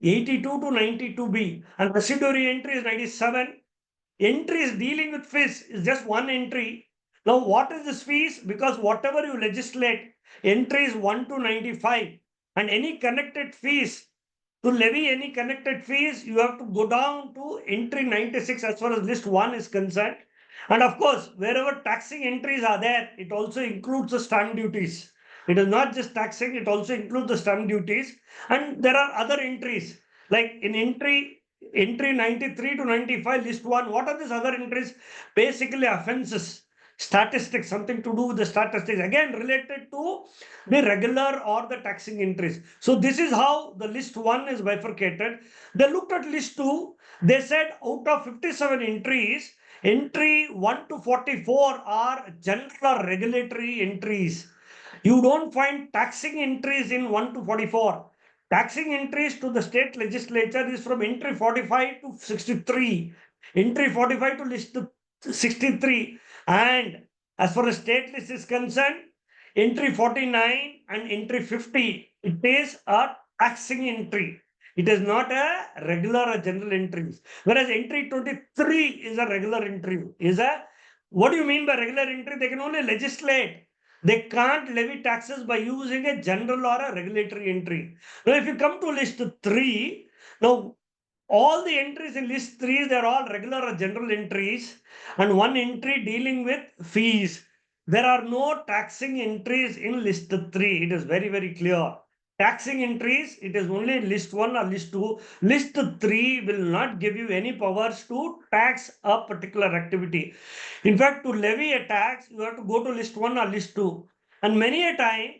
82 to 92B. And residuary entry is 97. Entries dealing with fees is just one entry. Now, what is this fees? Because whatever you legislate, entries 1 to 95, and any connected fees, to levy any connected fees, you have to go down to entry 96 as far as list 1 is concerned. And of course, wherever taxing entries are there, it also includes the stamp duties. It is not just taxing, it also includes the stamp duties. And there are other entries, like in entry 93 to 95, list 1. What are these other entries? Basically, offenses, statistics, something to do with the statistics, again related to the regular or the taxing entries. So, this is how the list 1 is bifurcated. They looked at list 2, they said out of 57 entries, entry 1 to 44 are general or regulatory entries. You don't find taxing entries in 1 to 44. Taxing entries to the state legislature is from entry 45 to 63. Entry 45 to list 63. And as far as state list is concerned, entry 49 and entry 50, it is a taxing entry. It is not a regular or general entry. Whereas entry 23 is a regular entry. What do you mean by regular entry? They can only legislate. They can't levy taxes by using a general or a regulatory entry. Now, if you come to list 3, now all the entries in list 3, they're all regular or general entries, and one entry dealing with fees. There are no taxing entries in list 3. It is very, very clear. taxing entries, it is only list 1 or list 2. List 3 will not give you any powers to tax a particular activity. In fact, to levy a tax, you have to go to list 1 or list 2. And many a time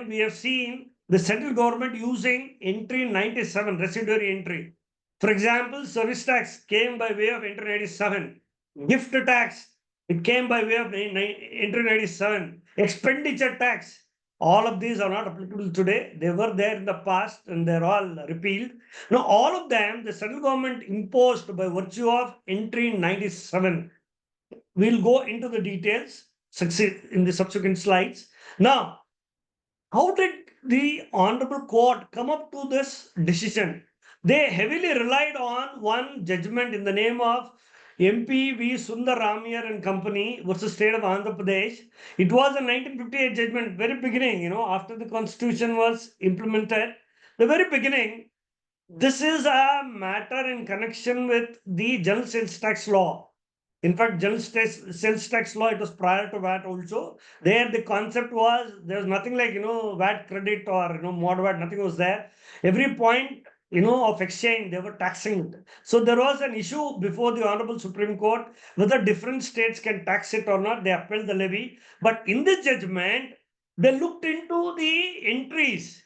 we have seen the central government using entry 97, residuary entry. For example, service tax came by way of entry 97. Gift tax, it came by way of entry 97. Expenditure tax, all of these are not applicable today. They were there in the past and they're all repealed. Now, all of them, the central government imposed by virtue of entry 97. We'll go into the details in the subsequent slides. Now, how did the Honorable Court come up to this decision? They heavily relied on one judgment in the name of MP V. Sundar Ramaiah and Company versus State of Andhra Pradesh. It was a 1958 judgment, very beginning, after the constitution was implemented. The very beginning, this is a matter in connection with the general sales tax law. In fact, general sales tax law, it was prior to VAT also. There, the concept was there was nothing like VAT credit or mod VAT, nothing was there. Every point of exchange, they were taxing it. So there was an issue before the Honorable Supreme Court whether different states can tax it or not. They upheld the levy. But in this judgment, they looked into the entries.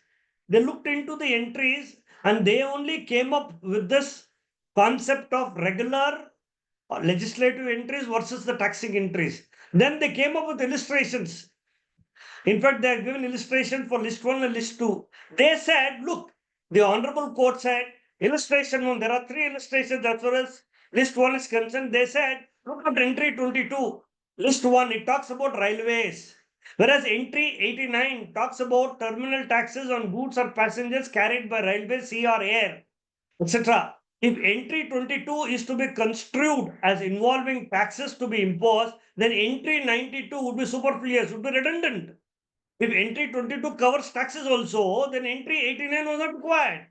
They looked into the entries and they only came up with this concept of regular legislative entries versus the taxing entries. Then they came up with illustrations. In fact, they have given illustration for list 1 and list 2. They said, look, the Honorable Court said, illustration 1, there are 3 illustrations as far as list 1 is concerned. They said, look at entry 22, list 1, it talks about railways. Whereas entry 89 talks about terminal taxes on goods or passengers carried by railway, sea or air, etc. If entry 22 is to be construed as involving taxes to be imposed, then entry 92 would be superfluous, would be redundant. If entry 22 covers taxes also, then entry 89 was not required.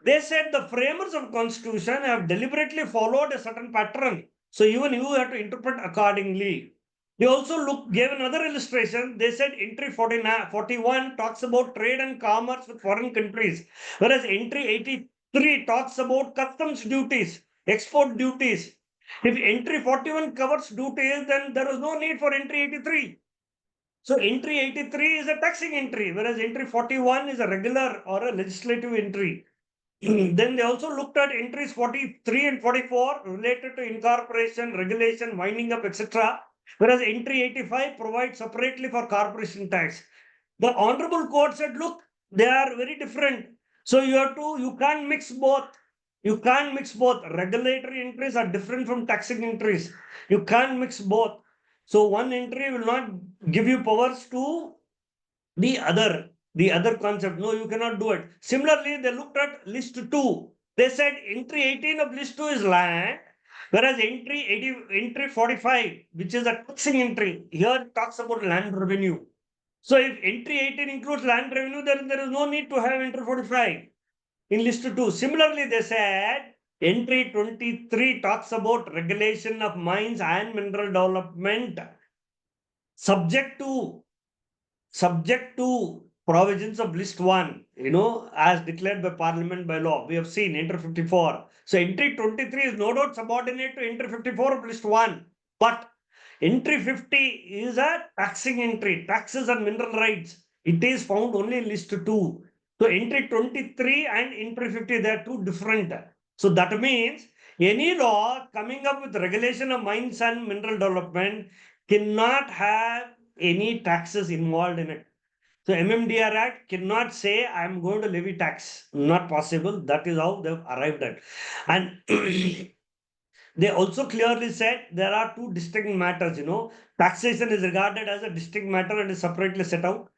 They said the framers of constitution have deliberately followed a certain pattern. So even you have to interpret accordingly. They also gave another illustration. They said entry 41 talks about trade and commerce with foreign countries, whereas entry 83 talks about customs duties, export duties. If entry 41 covers duties, then there is no need for entry 83. So entry 83 is a taxing entry, whereas entry 41 is a regular or a legislative entry. Then they also looked at entries 43 and 44 related to incorporation, regulation, winding up, etc. Whereas entry 85 provides separately for corporation tax. The Honorable Court said, look, they are very different. So you can't mix both. You can't mix both. Regulatory entries are different from taxing entries. You can't mix both. So one entry will not give you powers to the other concept. No, you cannot do it. Similarly, they looked at list 2. They said entry 18 of list 2 is land, whereas entry 45, which is a taxing entry, here talks about land revenue. So if entry 18 includes land revenue, then there is no need to have entry 45 in list 2. Similarly, they said entry 23 talks about regulation of mines and mineral development subject to provisions of list 1, as declared by parliament by law. We have seen entry 54. So entry 23 is no doubt subordinate to entry 54 of list 1. But entry 50 is a taxing entry, taxes on mineral rights. It is found only in list 2. So entry 23 and entry 50, they are two different. So that means any law coming up with regulation of mines and mineral development cannot have any taxes involved in it. So MMDR Act cannot say I'm going to levy tax. Not possible. That is how they've arrived at. And they also clearly said there are two distinct matters. Taxation is regarded as a distinct matter and is separately set out.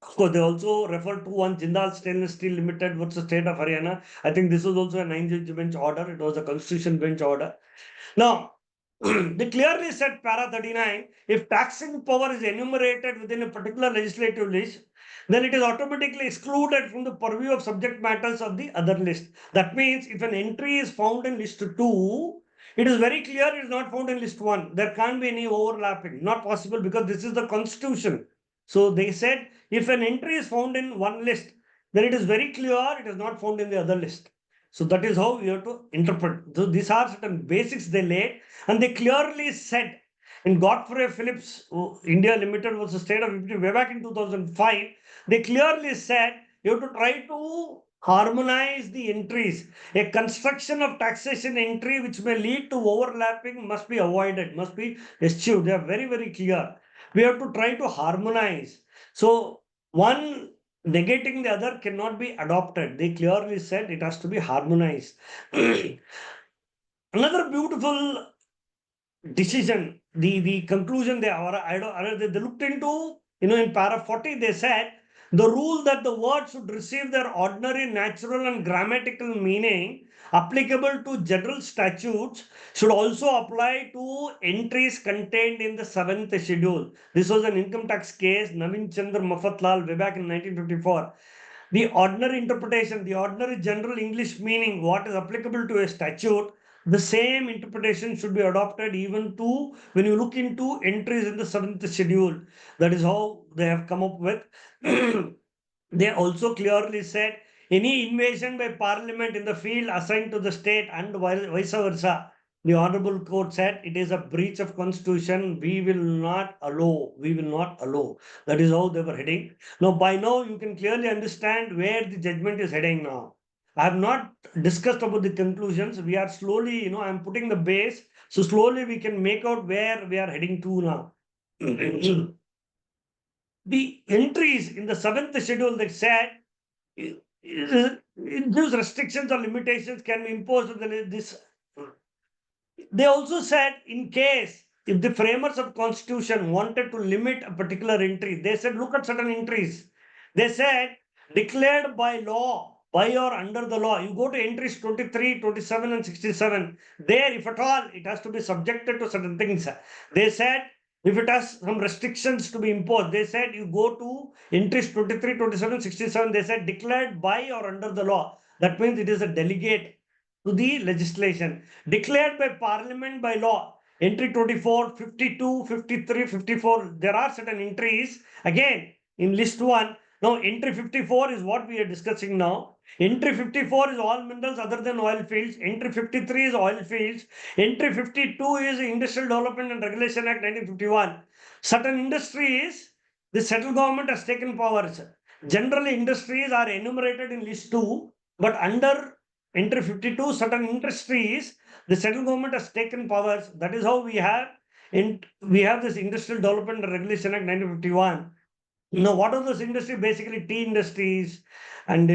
Of course, they also refer to one Jindal Stainless Steel Limited versus State of Haryana. I think this was also a 9-judge bench order. It was a constitution bench order. Now, they clearly said, para 39, if taxing power is enumerated within a particular legislative list, then it is automatically excluded from the purview of subject matters of the other list. That means if an entry is found in list 2, it is very clear it is not found in list 1. There can't be any overlapping. Not possible because this is the constitution. So they said if an entry is found in one list, then it is very clear it is not found in the other list. So that is how you have to interpret. So these are certain basics they laid, and they clearly said in Godfrey Phillips India Limited was the state of Italy way back in 2005. They clearly said you have to try to harmonize the entries. A construction of taxation entry which may lead to overlapping must be avoided, must be eschewed. They are very, very clear. We have to try to harmonize. So one negating the other cannot be adopted. They clearly said it has to be harmonized. Another beautiful decision, the conclusion they looked into, in para 40, they said the rule that the word should receive their ordinary, natural, and grammatical meaning applicable to general statutes should also apply to entries contained in the seventh schedule. This was an income tax case, Navin Chandra Mafatlal, way back in 1954. The ordinary interpretation, the ordinary general English meaning, what is applicable to a statute, the same interpretation should be adopted even to when you look into entries in the seventh schedule. That is how they have come up with. They also clearly said any invasion by parliament in the field assigned to the state and vice versa. The honorable court said it is a breach of constitution. We will not allow. We will not allow. That is how they were heading. Now, by now, you can clearly understand where the judgment is heading now. I have not discussed about the conclusions. We are slowly, I'm putting the base. So slowly we can make out where we are heading to now. The entries in the seventh schedule that said it gives restrictions or limitations can be imposed on this. They also said in case if the framers of constitution wanted to limit a particular entry, they said look at certain entries. They said declared by law, by or under the law. You go to entries 23, 27 and 67. There, if at all, it has to be subjected to certain things. They said if it has some restrictions to be imposed, they said you go to entries 23, 27, 67. They said declared by or under the law. That means it is a delegate to the legislation. Declared by parliament by law. Entry 24, 52, 53, 54. There are certain entries. Again, in list 1. Now, entry 54 is what we are discussing now. Entry 54 is all minerals other than oil fields. Entry 53 is oil fields. Entry 52 is Industrial Development and Regulation Act 1951. Certain industries, the central government has taken powers. Generally, industries are enumerated in list 2, but under entry 52, certain industries, the central government has taken powers. That is how we have this Industrial Development and Regulation Act 1951. What are those industries? Basically, tea industries and,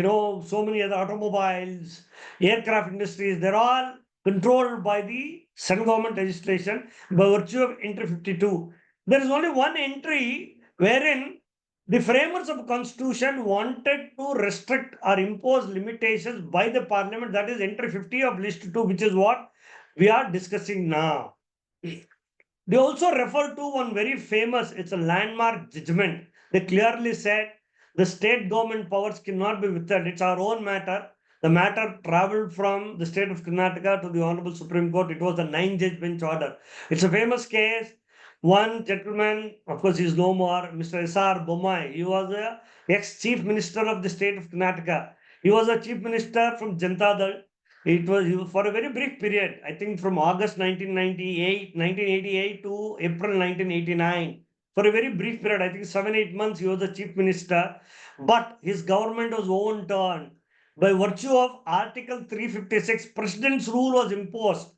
so many other automobiles, aircraft industries. They're all controlled by the central government legislation by virtue of entry 52. There is only one entry wherein the framers of constitution wanted to restrict or impose limitations by the parliament. That is entry 50 of list 2, which is what we are discussing now. They also refer to one very famous, it's a landmark judgment. They clearly said the state government powers cannot be withheld. It's our own matter. The matter traveled from the state of Karnataka to the Honorable Supreme Court. It was a 9-judge bench order. It's a famous case. One gentleman, of course, he is no more, Mr. S.R. Bommai. He was the ex-chief minister of the state of Karnataka. He was a chief minister from Janata Dal. It was for a very brief period, I think from August 1988 to April 1989. For a very brief period, I think 7-8 months, he was the chief minister. But his government was overturned. By virtue of Article 356, President's rule was imposed.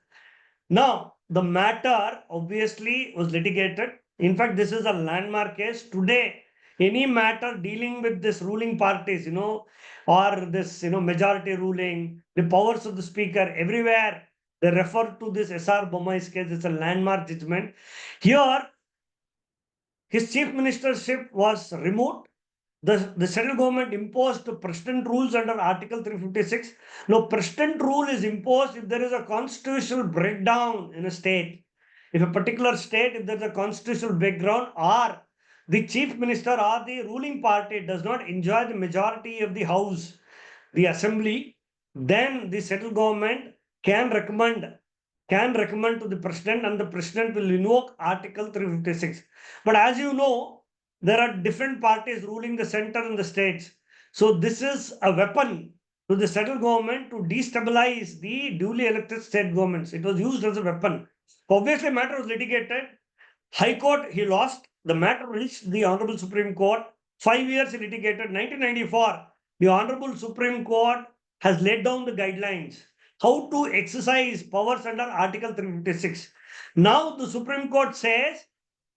Now, the matter obviously was litigated. In fact, this is a landmark case. Today, any matter dealing with this ruling parties, or this, majority ruling, the powers of the speaker, everywhere they refer to this S.R. Bommai's case. It's a landmark judgment. Here, his chief ministership was removed. The central government imposed president rules under Article 356. Now, president rule is imposed if there is a constitutional breakdown in a state. If a particular state, if there's a constitutional background, or the chief minister or the ruling party does not enjoy the majority of the house, the assembly, then the central government can recommend to the president, and the president will invoke Article 356. But as you know, there are different parties ruling the center and the states. So this is a weapon to the central government to destabilize the duly elected state governments. It was used as a weapon. Obviously, matter was litigated. High Court, he lost. The matter reached the Honorable Supreme Court. 5 years he litigated. 1994, the Honorable Supreme Court has laid down the guidelines how to exercise powers under Article 356. Now the Supreme Court says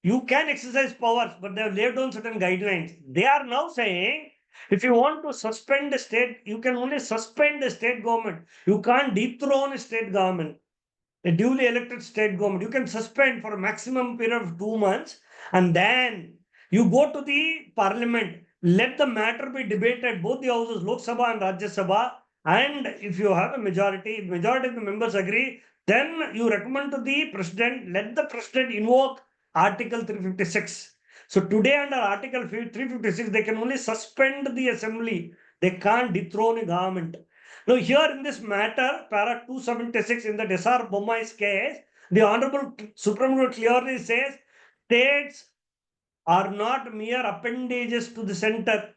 you can exercise powers, but they have laid down certain guidelines. They are now saying if you want to suspend the state, you can only suspend the state government. You can't dethrone a state government, a duly elected state government. You can suspend for a maximum period of 2 months, and then you go to the parliament. Let the matter be debated, both the houses, Lok Sabha and Rajya Sabha. And if you have a majority of the members agree, then you recommend to the president, let the president invoke Article 356. So today under Article 356, they can only suspend the assembly. They can't dethrone a government. Now, here in this matter, para 276 in the S.R. Bommai's case, the Honorable Supreme Court clearly says states are not mere appendages to the center.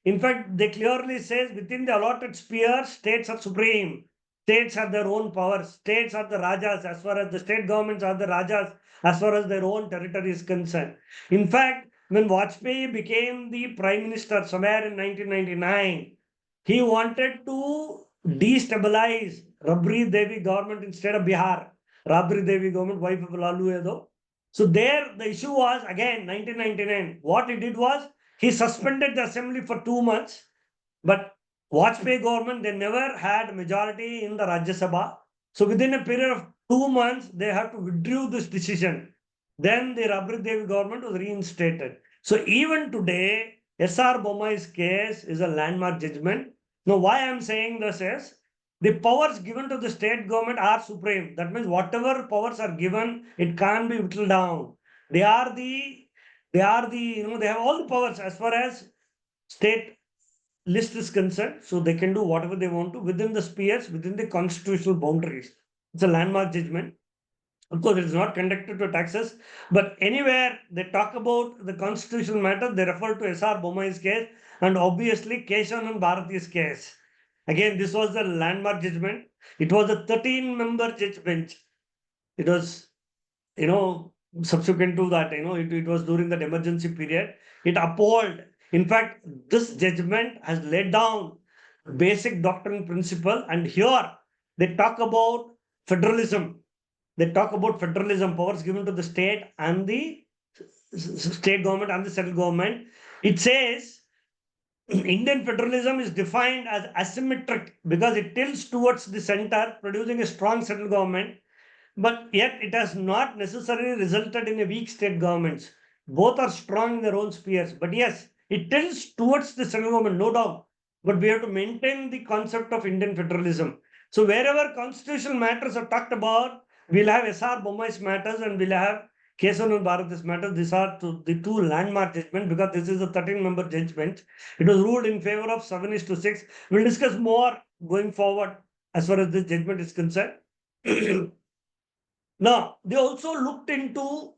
In fact, they clearly says within the allotted sphere, states are supreme. States have their own powers. States are the rajas as far as the state governments are the rajas as far as their own territory is concerned. In fact, when Vajpayee became the prime minister somewhere in 1999, he wanted to destabilize Rabri Devi government instead of Bihar. Rabri Devi government, wife of Lalu Yadav. So there the issue was again 1999. What he did was he suspended the assembly for 2 months, but Vajpayee government, they never had majority in the Rajya Sabha. So within a period of 2 months, they have to withdraw this decision. Then the Rabri Devi government was reinstated. So even today, S.R. Bommai's case is a landmark judgment. Now, why I'm saying this is the powers given to the state government are supreme. That means whatever powers are given, it can't be whittled down. They are the, they have all the powers as far as state list is concerned. So they can do whatever they want to within the spheres, within the constitutional boundaries. It's a landmark judgment. Of course, it is not conducted to taxes, but anywhere they talk about the constitutional matter, they refer to S.R. Bommai's case and obviously Keshavan Bharati's case. Again, this was a landmark judgment. It was a 13-member judge bench. It was, subsequent to that, it was during that emergency period. It upheld. In fact, this judgment has laid down basic doctrine principle, and here they talk about federalism. They talk about federalism, powers given to the state and the state government and the central government. It says Indian federalism is defined as asymmetric because it tilts towards the center, producing a strong central government, but yet it has not necessarily resulted in a weak state governments. Both are strong in their own spheres. But yes, it tilts towards the central government, no doubt. But we have to maintain the concept of Indian federalism. So wherever constitutional matters are talked about, we'll have S.R. Bommai's matters and we'll have Keshavan Bharati's matters. These are the two landmark judgments because this is a 13-member judgment. It was ruled in favor of 7:6. We'll discuss more going forward as far as this judgment is concerned. Now, they also looked into,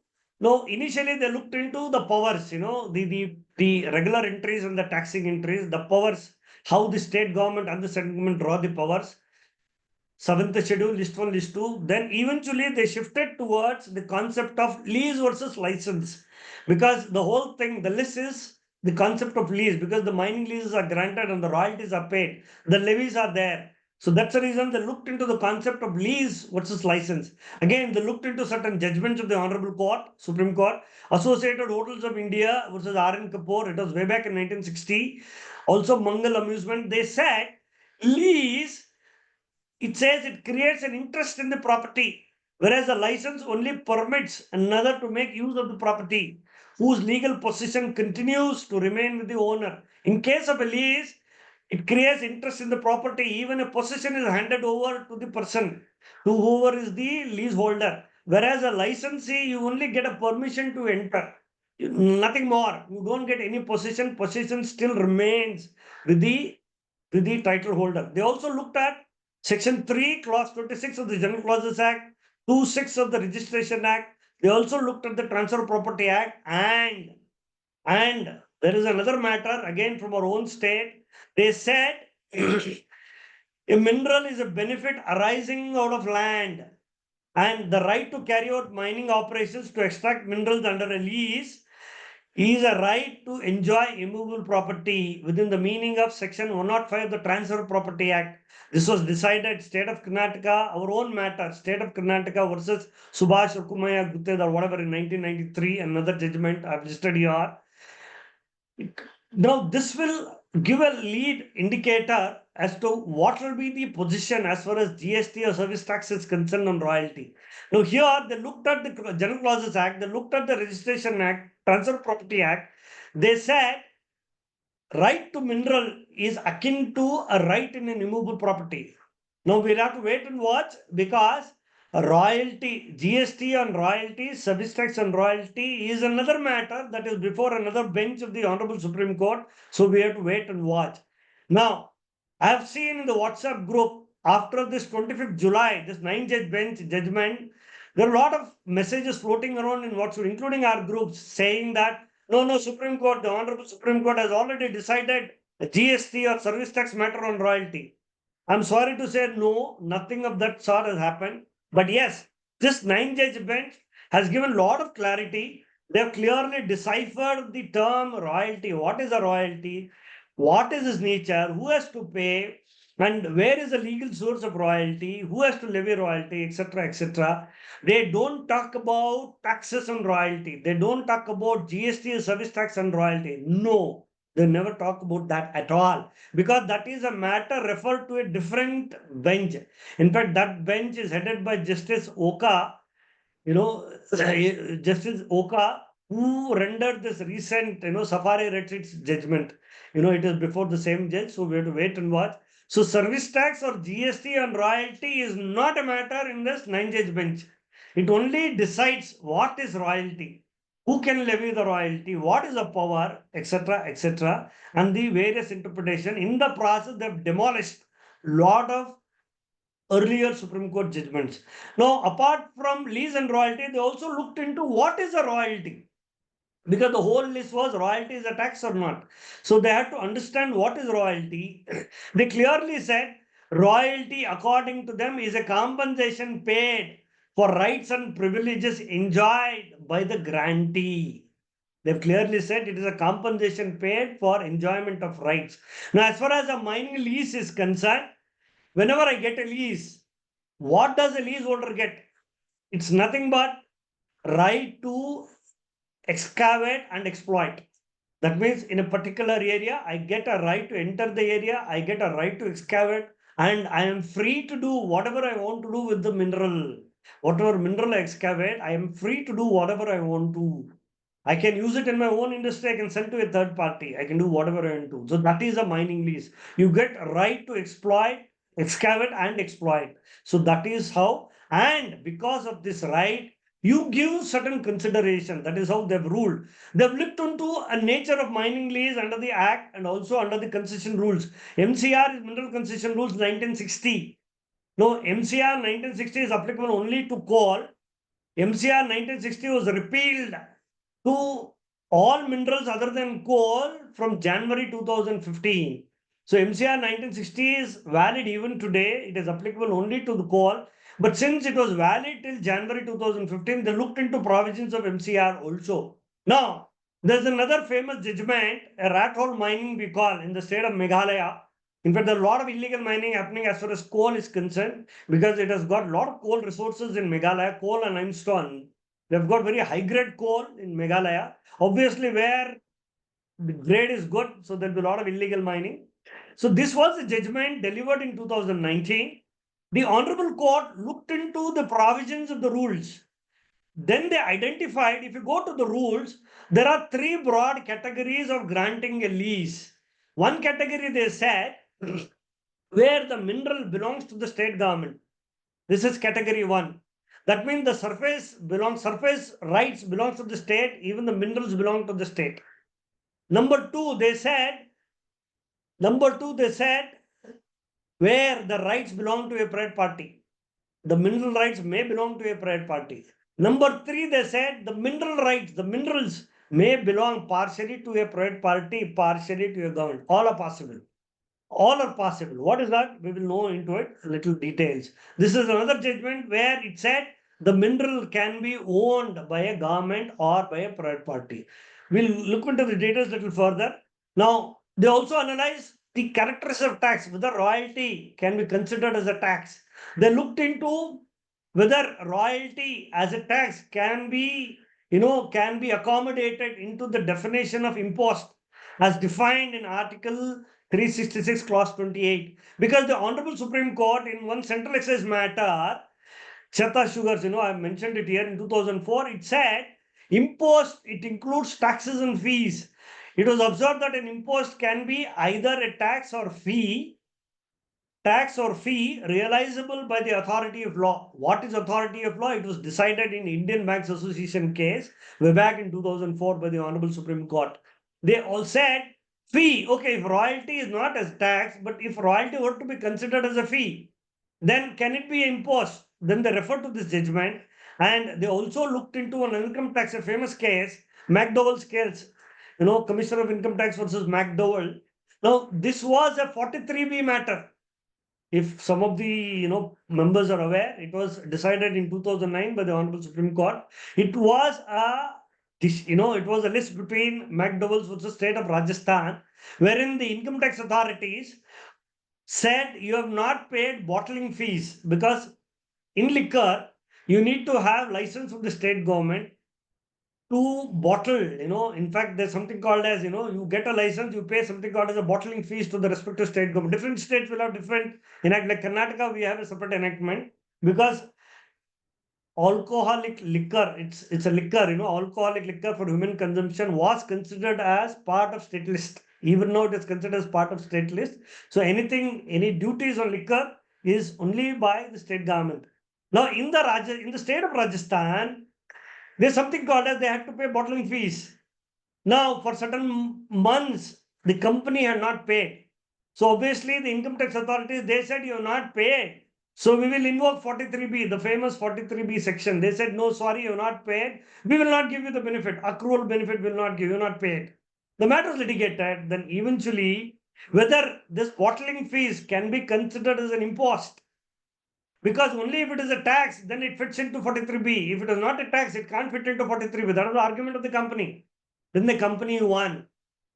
initially they looked into the powers, the regular entries and the taxing entries, the powers, how the state government and the central government draw the powers. Seventh schedule, list 1, list 2. Then eventually they shifted towards the concept of lease versus license. Because the whole thing, the list is the concept of lease, because the mining leases are granted and the royalties are paid. The levies are there. So that's the reason they looked into the concept of lease versus license. Again, they looked into certain judgments of the Honorable Court, Supreme Court, Associated Hotels of India versus R.N. Kapoor. It was way back in 1960. Also, Mangal Amusement. They said lease, it says it creates an interest in the property, whereas a license only permits another to make use of the property whose legal possession continues to remain with the owner. In case of a lease, it creates interest in the property. Even a possession is handed over to the person, to whoever is the leaseholder. Whereas a licensee, you only get a permission to enter. Nothing more. You don't get any possession. Possession still remains with the title holder. They also looked at Section 3, Clause 26 of the General Clauses Act, 2(6) of the Registration Act. They also looked at the Transfer of Property Act and And there is another matter, again from our own state. They said a mineral is a benefit arising out of land, and the right to carry out mining operations to extract minerals under a lease is a right to enjoy immovable property within the meaning of Section 105 of the Transfer of Property Act. This was decided State of Karnataka, our own matter, State of Karnataka versus Subhash Rukumaya Gutted or whatever in 1993, another judgment I've listed here. Now, this will give a lead indicator as to what will be the position as far as GST or service tax is concerned on royalty. Now, here they looked at the General Clauses Act, they looked at the Registration Act, Transfer of Property Act. They said right to mineral is akin to a right in an immovable property. Now, we'll have to wait and watch because royalty, GST on royalty, service tax on royalty is another matter that is before another bench of the Honorable Supreme Court. So we have to wait and watch. Now, I have seen in the WhatsApp group after this 25th July, this 9-judge bench judgment, there are a lot of messages floating around in WhatsApp, including our groups, saying that no, Supreme Court, the Honorable Supreme Court has already decided a GST or service tax matter on royalty. I'm sorry to say no, nothing of that sort has happened. But yes, this 9-judge bench has given a lot of clarity. They have clearly deciphered the term royalty. What is a royalty? What is its nature? Who has to pay? And where is the legal source of royalty? Who has to levy royalty, etc., etc. They don't talk about taxes on royalty. They don't talk about GST or service tax on royalty. No, they never talk about that at all because that is a matter referred to a different bench. In fact, that bench is headed by Justice Oka, Justice Oka, who rendered this recent, Safari Retreats judgment. It is before the same judge, so we have to wait and watch. So, service tax or GST and royalty is not a matter in this 9-judge bench. It only decides what is royalty, who can levy the royalty, what is the power, etc., etc., and the various interpretation. In the process, they've demolished lot of earlier Supreme Court judgments. Now, apart from lease and royalty, they also looked into what is a royalty. Because the whole list was royalty is a tax or not. So they had to understand what is royalty. They clearly said royalty, according to them, is a compensation paid for rights and privileges enjoyed by the grantee. They've clearly said it is a compensation paid for enjoyment of rights. Now, as far as a mining lease is concerned, whenever I get a lease, what does a leaseholder get? It's nothing but right to excavate and exploit. That means in a particular area, I get a right to enter the area, I get a right to excavate, and I am free to do whatever I want to do with the mineral. Whatever mineral I excavate, I am free to do whatever I want to. I can use it in my own industry, I can sell to a third party, I can do whatever I want to. So that is a mining lease. You get a right to exploit, excavate, and exploit. So that is how, and because of this right, you give certain consideration. That is how they've ruled. They've looked into a nature of mining lease under the Act and also under the concession rules. MCR is Mineral Concession Rules 1960. No, MCR 1960 is applicable only to coal. MCR 1960 was repealed to all minerals other than coal from January 2015. So MCR 1960 is valid even today. It is applicable only to the coal. But since it was valid till January 2015, they looked into provisions of MCR also. Now, there's another famous judgment, a rat hole mining we call in the state of Meghalaya. In fact, there are a lot of illegal mining happening as far as coal is concerned because it has got a lot of coal resources in Meghalaya, coal and limestone. They've got very high grade coal in Meghalaya. Obviously, where the grade is good, so there'll be a lot of illegal mining. So this was a judgment delivered in 2019. The Honorable Court looked into the provisions of the rules. Then they identified, if you go to the rules, there are three broad categories of granting a lease. One category they said, where the mineral belongs to the state government. This is category one. That means the surface rights belongs to the state, even the minerals belong to the state. Number two, they said, where the rights belong to a private party. The mineral rights may belong to a private party. Number three, they said the mineral rights, the minerals may belong partially to a private party, partially to a government. All are possible. All are possible. What is that? We will know into it little details. This is another judgment where it said the mineral can be owned by a government or by a private party. We'll look into the details little further. Now, they also analyze the characteristics of tax, whether royalty can be considered as a tax. They looked into whether royalty as a tax can be accommodated into the definition of impost as defined in Article 366 clause 28, because the Honorable Supreme Court in one central excise matter, Chata Sugars, I mentioned it here in 2004, it said impost, it includes taxes and fees. It was observed that an impost can be either a tax or fee realizable by the authority of law. What is authority of law? It was decided in Indian Banks Association case way back in 2004 by the Honorable Supreme Court. They all said fee. Okay, if royalty is not as tax, but if royalty were to be considered as a fee, then can it be imposed? Then they refer to this judgment, and they also looked into an income tax, a famous case, McDowell's case, Commissioner of Income Tax versus McDowell. Now, this was a 43B matter. If some of the members are aware, it was decided in 2009 by the Honorable Supreme Court. It was it was a list between McDowell's versus state of Rajasthan, wherein the income tax authorities said you have not paid bottling fees because in liquor you need to have license from the state government to bottle. In fact, there's something called as, you get a license, you pay something called as a bottling fees to the respective state government. Different states will have different enact. Like Karnataka, we have a separate enactment because alcoholic liquor, it's a liquor, alcoholic liquor for human consumption was considered as part of state list. Even now it is considered as part of state list. So any duties on liquor is only by the state government. Now in the state of Rajasthan, there's something called as they had to pay bottling fees. Now, for certain months, the company had not paid. So obviously, the income tax authorities, they said you have not paid. So we will invoke 43B, the famous 43B section. They said, no, sorry, you have not paid. We will not give you the benefit. Accrual benefit will not give you, not paid. The matter is litigated. Then eventually, whether this bottling fees can be considered as an impost, because only if it is a tax, then it fits into 43B. If it is not a tax, it can't fit into 43B. That was the argument of the company. Then the company won.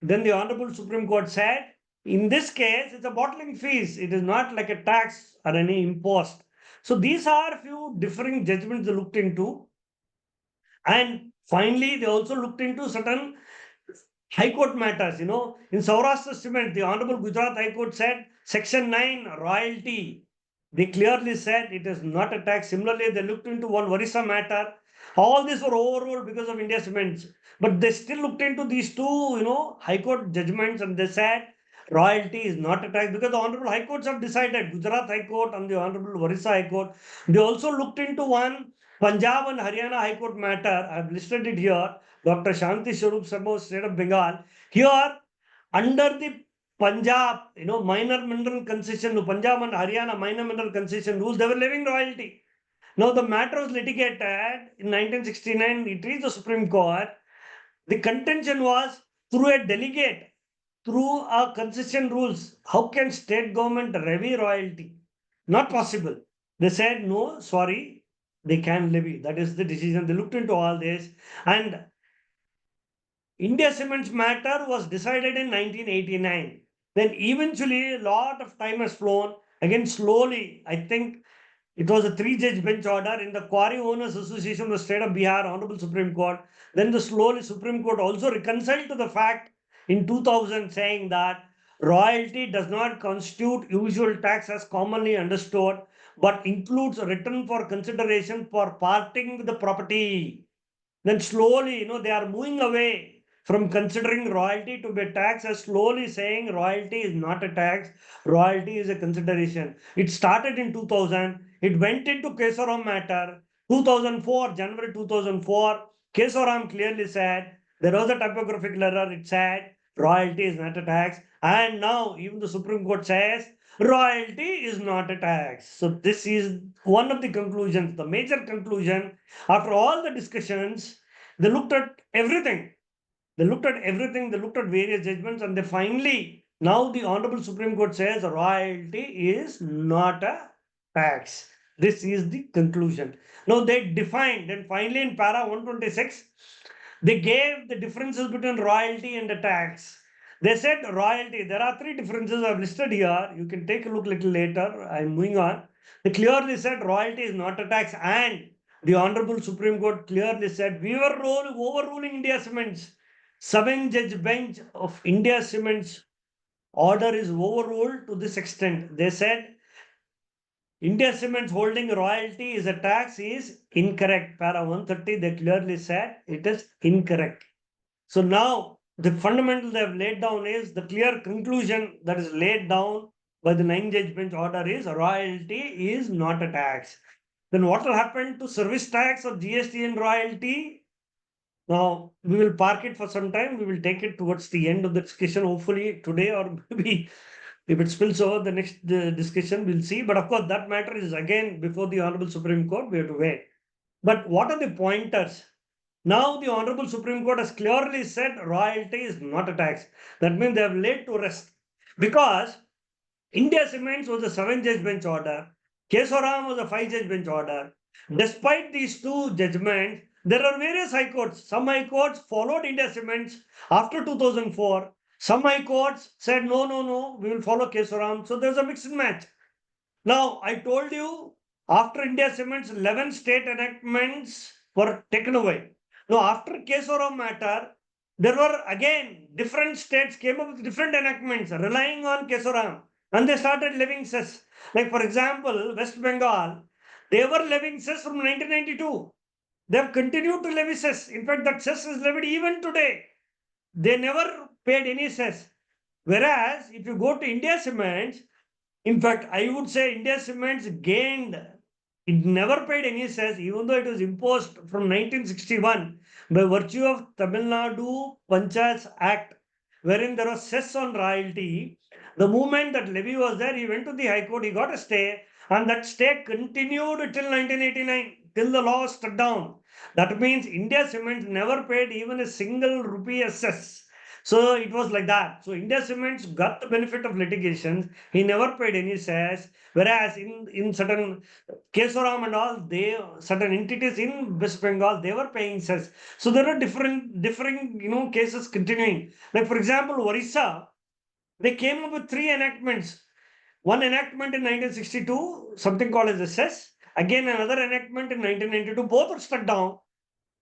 Then the Honorable Supreme Court said, in this case, it's a bottling fees. It is not like a tax or any impost. So these are a few differing judgments they looked into. And finally, they also looked into certain High Court matters. In Saurashtra Cement, the Honorable Gujarat High Court said, Section 9, royalty. They clearly said it is not a tax. Similarly, they looked into one Orissa matter. All these were overruled because of India Cements. But they still looked into these two, High Court judgments, and they said royalty is not a tax because the Honorable High Courts have decided, Gujarat High Court and the Honorable Orissa High Court. They also looked into one Punjab and Haryana High Court matter. I've listed it here. Dr. Shanti Swarup Sharma, State of Bengal. Here, under the Punjab, minor mineral concession, Punjab and Haryana minor mineral concession rules, they were levying royalty. Now, the matter was litigated in 1969. It reached the Supreme Court. The contention was through a delegate, through a concession rules. How can state government levy royalty? Not possible. They said, no, sorry, they can levy. That is the decision. They looked into all this. And India Cements matter was decided in 1989. Then eventually a lot of time has flown. Again, slowly, I think it was a 3-judge bench order in the Quarry Owners Association of the State of Bihar, Honorable Supreme Court. Then the slowly Supreme Court also reconciled to the fact in 2000 saying that royalty does not constitute usual tax as commonly understood, but includes a return for consideration for parting with the property. Then slowly, they are moving away from considering royalty to be a tax as slowly saying royalty is not a tax, royalty is a consideration. It started in 2000, it went into Kesaram matter, 2004, January 2004, Kesaram clearly said there was a typographical error, it said royalty is not a tax, and now even the Supreme Court says royalty is not a tax. So this is one of the conclusions, the major conclusion. After all the discussions, they looked at everything. They looked at everything, they looked at various judgments, and they finally, now the Honorable Supreme Court says royalty is not a tax. This is the conclusion. Now they defined, and finally in para 126, they gave the differences between royalty and the tax. They said royalty, there are three differences I've listed here. You can take a look little later. I'm moving on. They clearly said royalty is not a tax, and the Honorable Supreme Court clearly said we were overruling India Cements. Seven-judge bench of India Cements order is overruled to this extent. They said India Cements holding royalty is a tax is incorrect. Para 130, they clearly said it is incorrect. So now the fundamental they have laid down is the clear conclusion that is laid down by the nine-judge bench order is royalty is not a tax. Then what will happen to service tax or GST and royalty? Now, we will park it for some time. We will take it towards the end of the discussion, hopefully today, or maybe if it spills over the next discussion, we'll see. But of course, that matter is again before the Honorable Supreme Court. We have to wait. But what are the pointers? Now, the Honorable Supreme Court has clearly said royalty is not a tax. That means they have laid to rest. Because India Cements was a seven-judge bench order, Kesoram was a five-judge bench order. Despite these two judgments, there are various high courts. Some high courts followed India Cements after 2004. Some high courts said, no, no, no, we will follow Kesoram. So there's a mixed match. Now, I told you, after India Cements, 11 state enactments were taken away. Now, after Kesoram matter, there were again different states came up with different enactments relying on Kesoram, and they started levying cess. Like, for example, West Bengal, they were levying cess from 1992. They have continued to levy cess. In fact, that cess is levied even today. They never paid any cess. Whereas, if you go to India Cements, in fact, I would say India Cements gained, it never paid any cess, even though it was imposed from 1961 by virtue of Tamil Nadu Panchayats Act, wherein there was cess on royalty. The moment that levy was there, he went to the High Court, he got a stay, and that stay continued till 1989, till the law was struck down. That means India Cements never paid even a single rupee as cess. So it was like that. So India Cements got the benefit of litigation. He never paid any cess. Whereas in certain Kesoram and all, they certain entities in West Bengal they were paying cess. So there are differing cases continuing. Like for example, Orissa, they came up with three enactments. One enactment in 1962, something called as the cess. Again, another enactment in 1992. Both were struck down.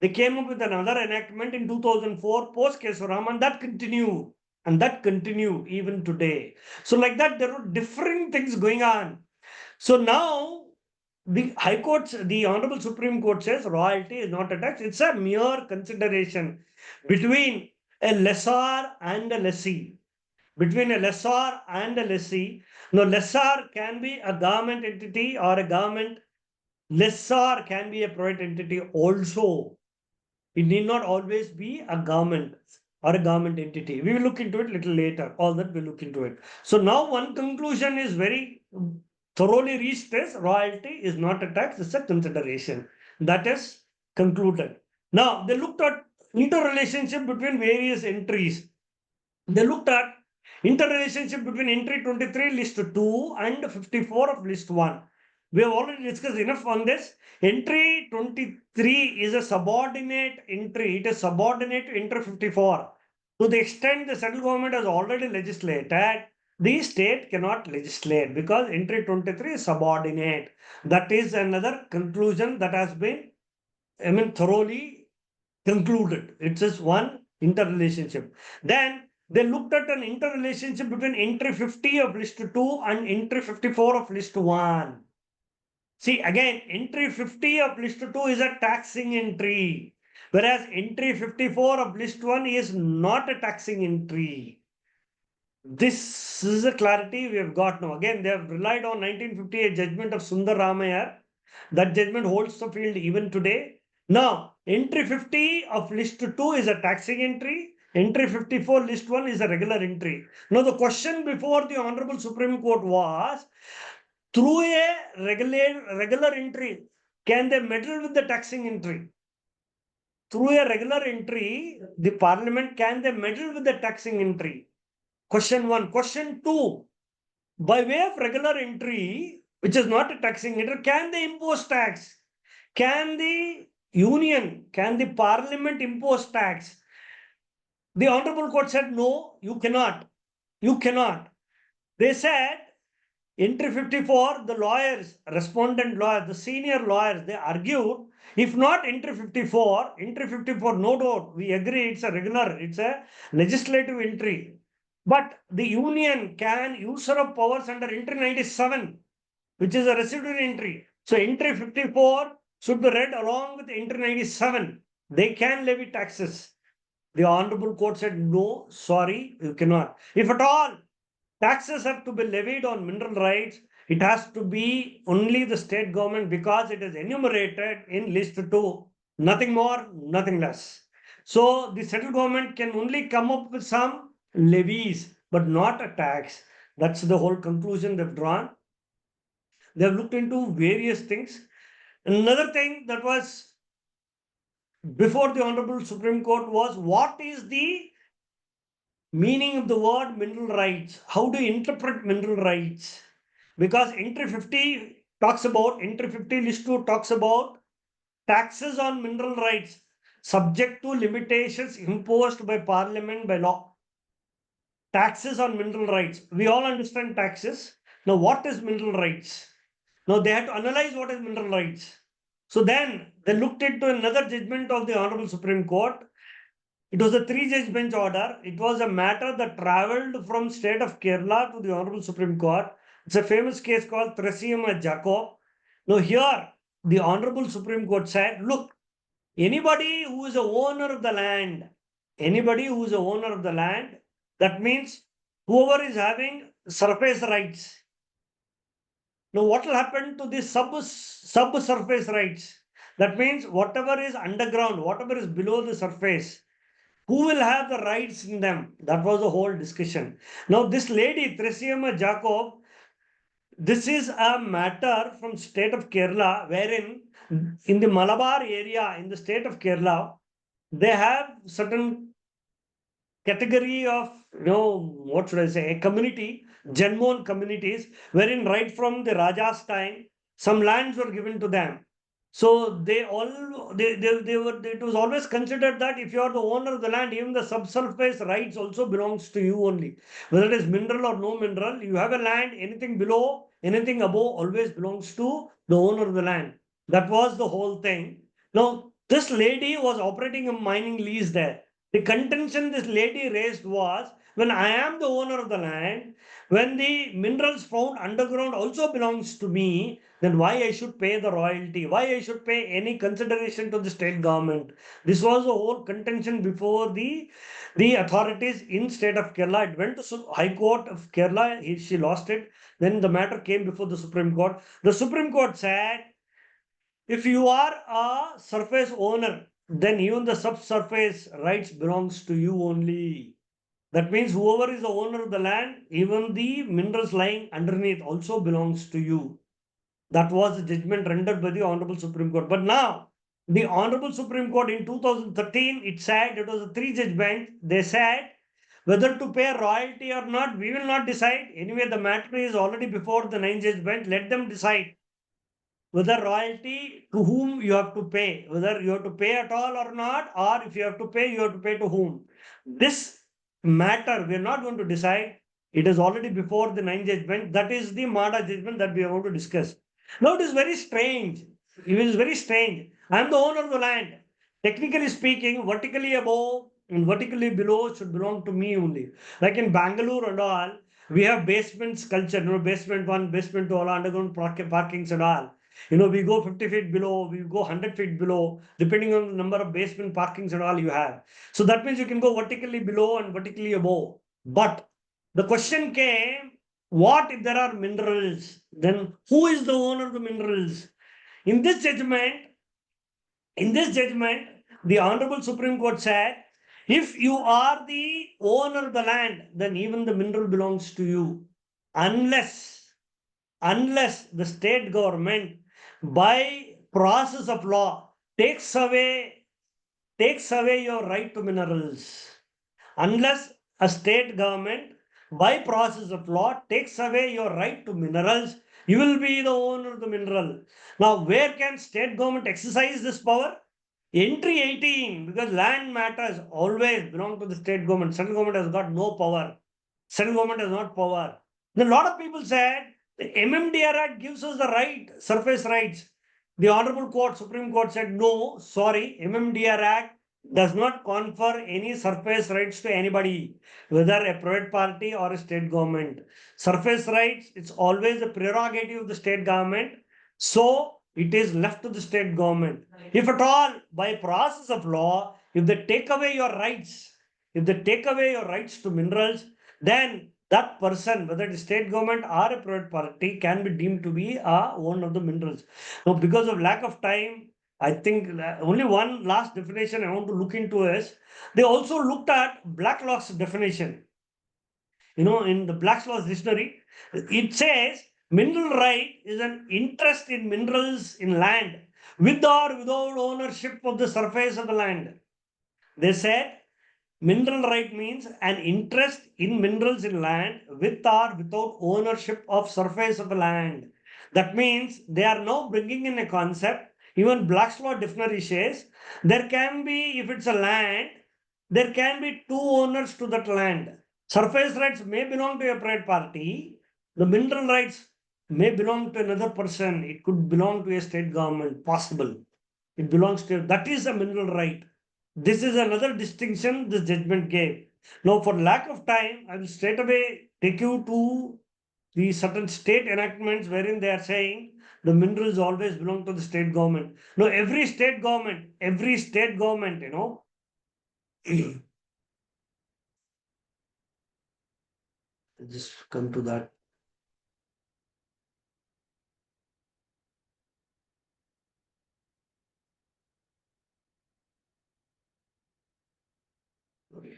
They came up with another enactment in 2004 post Kesoram, and that continued. And that continued even today. So, like that, there were different things going on. So now the High Court, the Honorable Supreme Court says royalty is not a tax, it's a mere consideration between a lessor and a lessee. Between a lessor and a lessee. Now, lessor can be a government entity or a government, lessor can be a private entity also. It need not always be a government or a government entity. We will look into it a little later. All that we'll look into it. So now one conclusion is very thoroughly reached is royalty is not a tax, it's a consideration. That is concluded. Now they looked at interrelationship between various entries. They looked at interrelationship between entry 23 list 2 and 54 of list 1. We have already discussed enough on this. Entry 23 is a subordinate entry. It is subordinate to entry 54. To the extent the central government has already legislated, the state cannot legislate because entry 23 is subordinate. That is another conclusion that has been, thoroughly concluded. It is one interrelationship. Then they looked at an interrelationship between entry 50 of list 2 and entry 54 of list 1. See, again, entry 50 of list 2 is a taxing entry, whereas entry 54 of list 1 is not a taxing entry. This is a clarity we have got now. Again, they have relied on 1958 judgment of Sundar Ramaiah. That judgment holds the field even today. Now, entry 50 of list 2 is a taxing entry. Entry 54 list 1 is a regular entry. Now, the question before the Honorable Supreme Court was, through a regular entry, can they meddle with the taxing entry? through a regular entry, the parliament can they meddle with the taxing entry? Question 1. Question 2. By way of regular entry, which is not a taxing entry, can they impose tax? Can the union, can the parliament impose tax? The Honorable Court said, no, you cannot. You cannot. They said, entry 54, the lawyers, respondent lawyers, the senior lawyers, they argued, if not entry 54, no doubt, we agree it's a regular, it's a legislative entry. But the union can usurp powers under entry 97, which is a residuary entry. So entry 54 should be read along with entry 97. They can levy taxes. The Honorable Court said, no, sorry, you cannot. If at all taxes have to be levied on mineral rights, it has to be only the state government because it is enumerated in list 2. Nothing more, nothing less. So the central government can only come up with some levies, but not a tax. That's the whole conclusion they've drawn. They've looked into various things. Another thing that was before the Honorable Supreme Court was what is the meaning of the word mineral rights? How do you interpret mineral rights? Because entry 50 talks about, entry 50 list 2 talks about taxes on mineral rights subject to limitations imposed by parliament by law. Taxes on mineral rights. We all understand taxes. Now, what is mineral rights? Now, they had to analyze what is mineral rights. So then they looked into another judgment of the Honorable Supreme Court. It was a 3-judge bench order. It was a matter that traveled from state of Kerala to the Honorable Supreme Court. It's a famous case called Thrasium Jacob. Now here, the Honorable Supreme Court said, look, anybody who is a owner of the land, that means whoever is having surface rights. Now what will happen to the subsurface rights? That means whatever is underground, whatever is below the surface, who will have the rights in them? That was the whole discussion. Now, this lady, Thrasium Jacob, this is a matter from state of Kerala, wherein in the Malabar area, in the state of Kerala, they have certain category of, what should I say, a community, Janmon communities, wherein right from the Raja's time, some lands were given to them. So they were, it was always considered that if you are the owner of the land, even the subsurface rights also belongs to you only. Whether it is mineral or no mineral, you have a land, anything below, anything above always belongs to the owner of the land. That was the whole thing. Now, this lady was operating a mining lease there. The contention this lady raised was, when I am the owner of the land, when the minerals found underground also belongs to me, then why I should pay the royalty? Why I should pay any consideration to the state government? This was the whole contention before the authorities in state of Kerala. It went to High Court of Kerala. She lost it. Then the matter came before the Supreme Court. The Supreme Court said, if you are a surface owner, then even the subsurface rights belongs to you only. That means whoever is the owner of the land, even the minerals lying underneath also belongs to you. That was the judgment rendered by the Honorable Supreme Court. But now, the Honorable Supreme Court in 2013, it said, it was a 3-judge bench, they said, whether to pay royalty or not, we will not decide. Anyway, the matter is already before the 9-judge bench. Let them decide whether royalty to whom you have to pay, whether you have to pay at all or not, or if you have to pay, you have to pay to whom. This matter we are not going to decide. It is already before the 9-judge bench. That is the MADA judgment that we are going to discuss. Now it is very strange. It is very strange. I am the owner of the land. Technically speaking, vertically above and vertically below should belong to me only. Like in Bangalore and all, we have basements culture, basement 1, basement 2, all underground parkings and all. We go 50 feet below, we go 100 feet below, depending on the number of basement parkings and all you have. So that means you can go vertically below and vertically above. But the question came, what if there are minerals? Then who is the owner of the minerals? In this judgment, the Honorable Supreme Court said, if you are the owner of the land, then even the mineral belongs to you. Unless the state government, by process of law, takes away takes away your right to minerals. Unless a state government, by process of law, takes away your right to minerals, you will be the owner of the mineral. Now, where can state government exercise this power? Entry 18, because land matters always belong to the state government. Central government has got no power. Central government has not power. Then a lot of people said the MMDR Act gives us the right, surface rights. The Honorable Court, Supreme Court said no, sorry, MMDR Act does not confer any surface rights to anybody, whether a private party or a state government. Surface rights, it's always a prerogative of the state government. So it is left to the state government. If at all, by process of law, if they take away your rights, if they take away your rights to minerals, then that person, whether it is state government or a private party, can be deemed to be a owner of the minerals. Now, because of lack of time, I think only one last definition I want to look into is they also looked at Blacklaw's definition. In the Blacklaw's dictionary, it says mineral right is an interest in minerals in land with or without ownership of the surface of the land. They said mineral right means an interest in minerals in land with or without ownership of surface of the land. That means they are now bringing in a concept. Even Black's Law dictionary says there can be, if it's a land, there can be two owners to that land. Surface rights may belong to a private party. The mineral rights may belong to another person. It could belong to a state government, possible. It belongs to, that is a mineral right. This is another distinction this judgment gave. Now, for lack of time, I will straight away take you to the certain state enactments wherein they are saying the minerals always belong to the state government. Now, every state government, just come to that. Okay.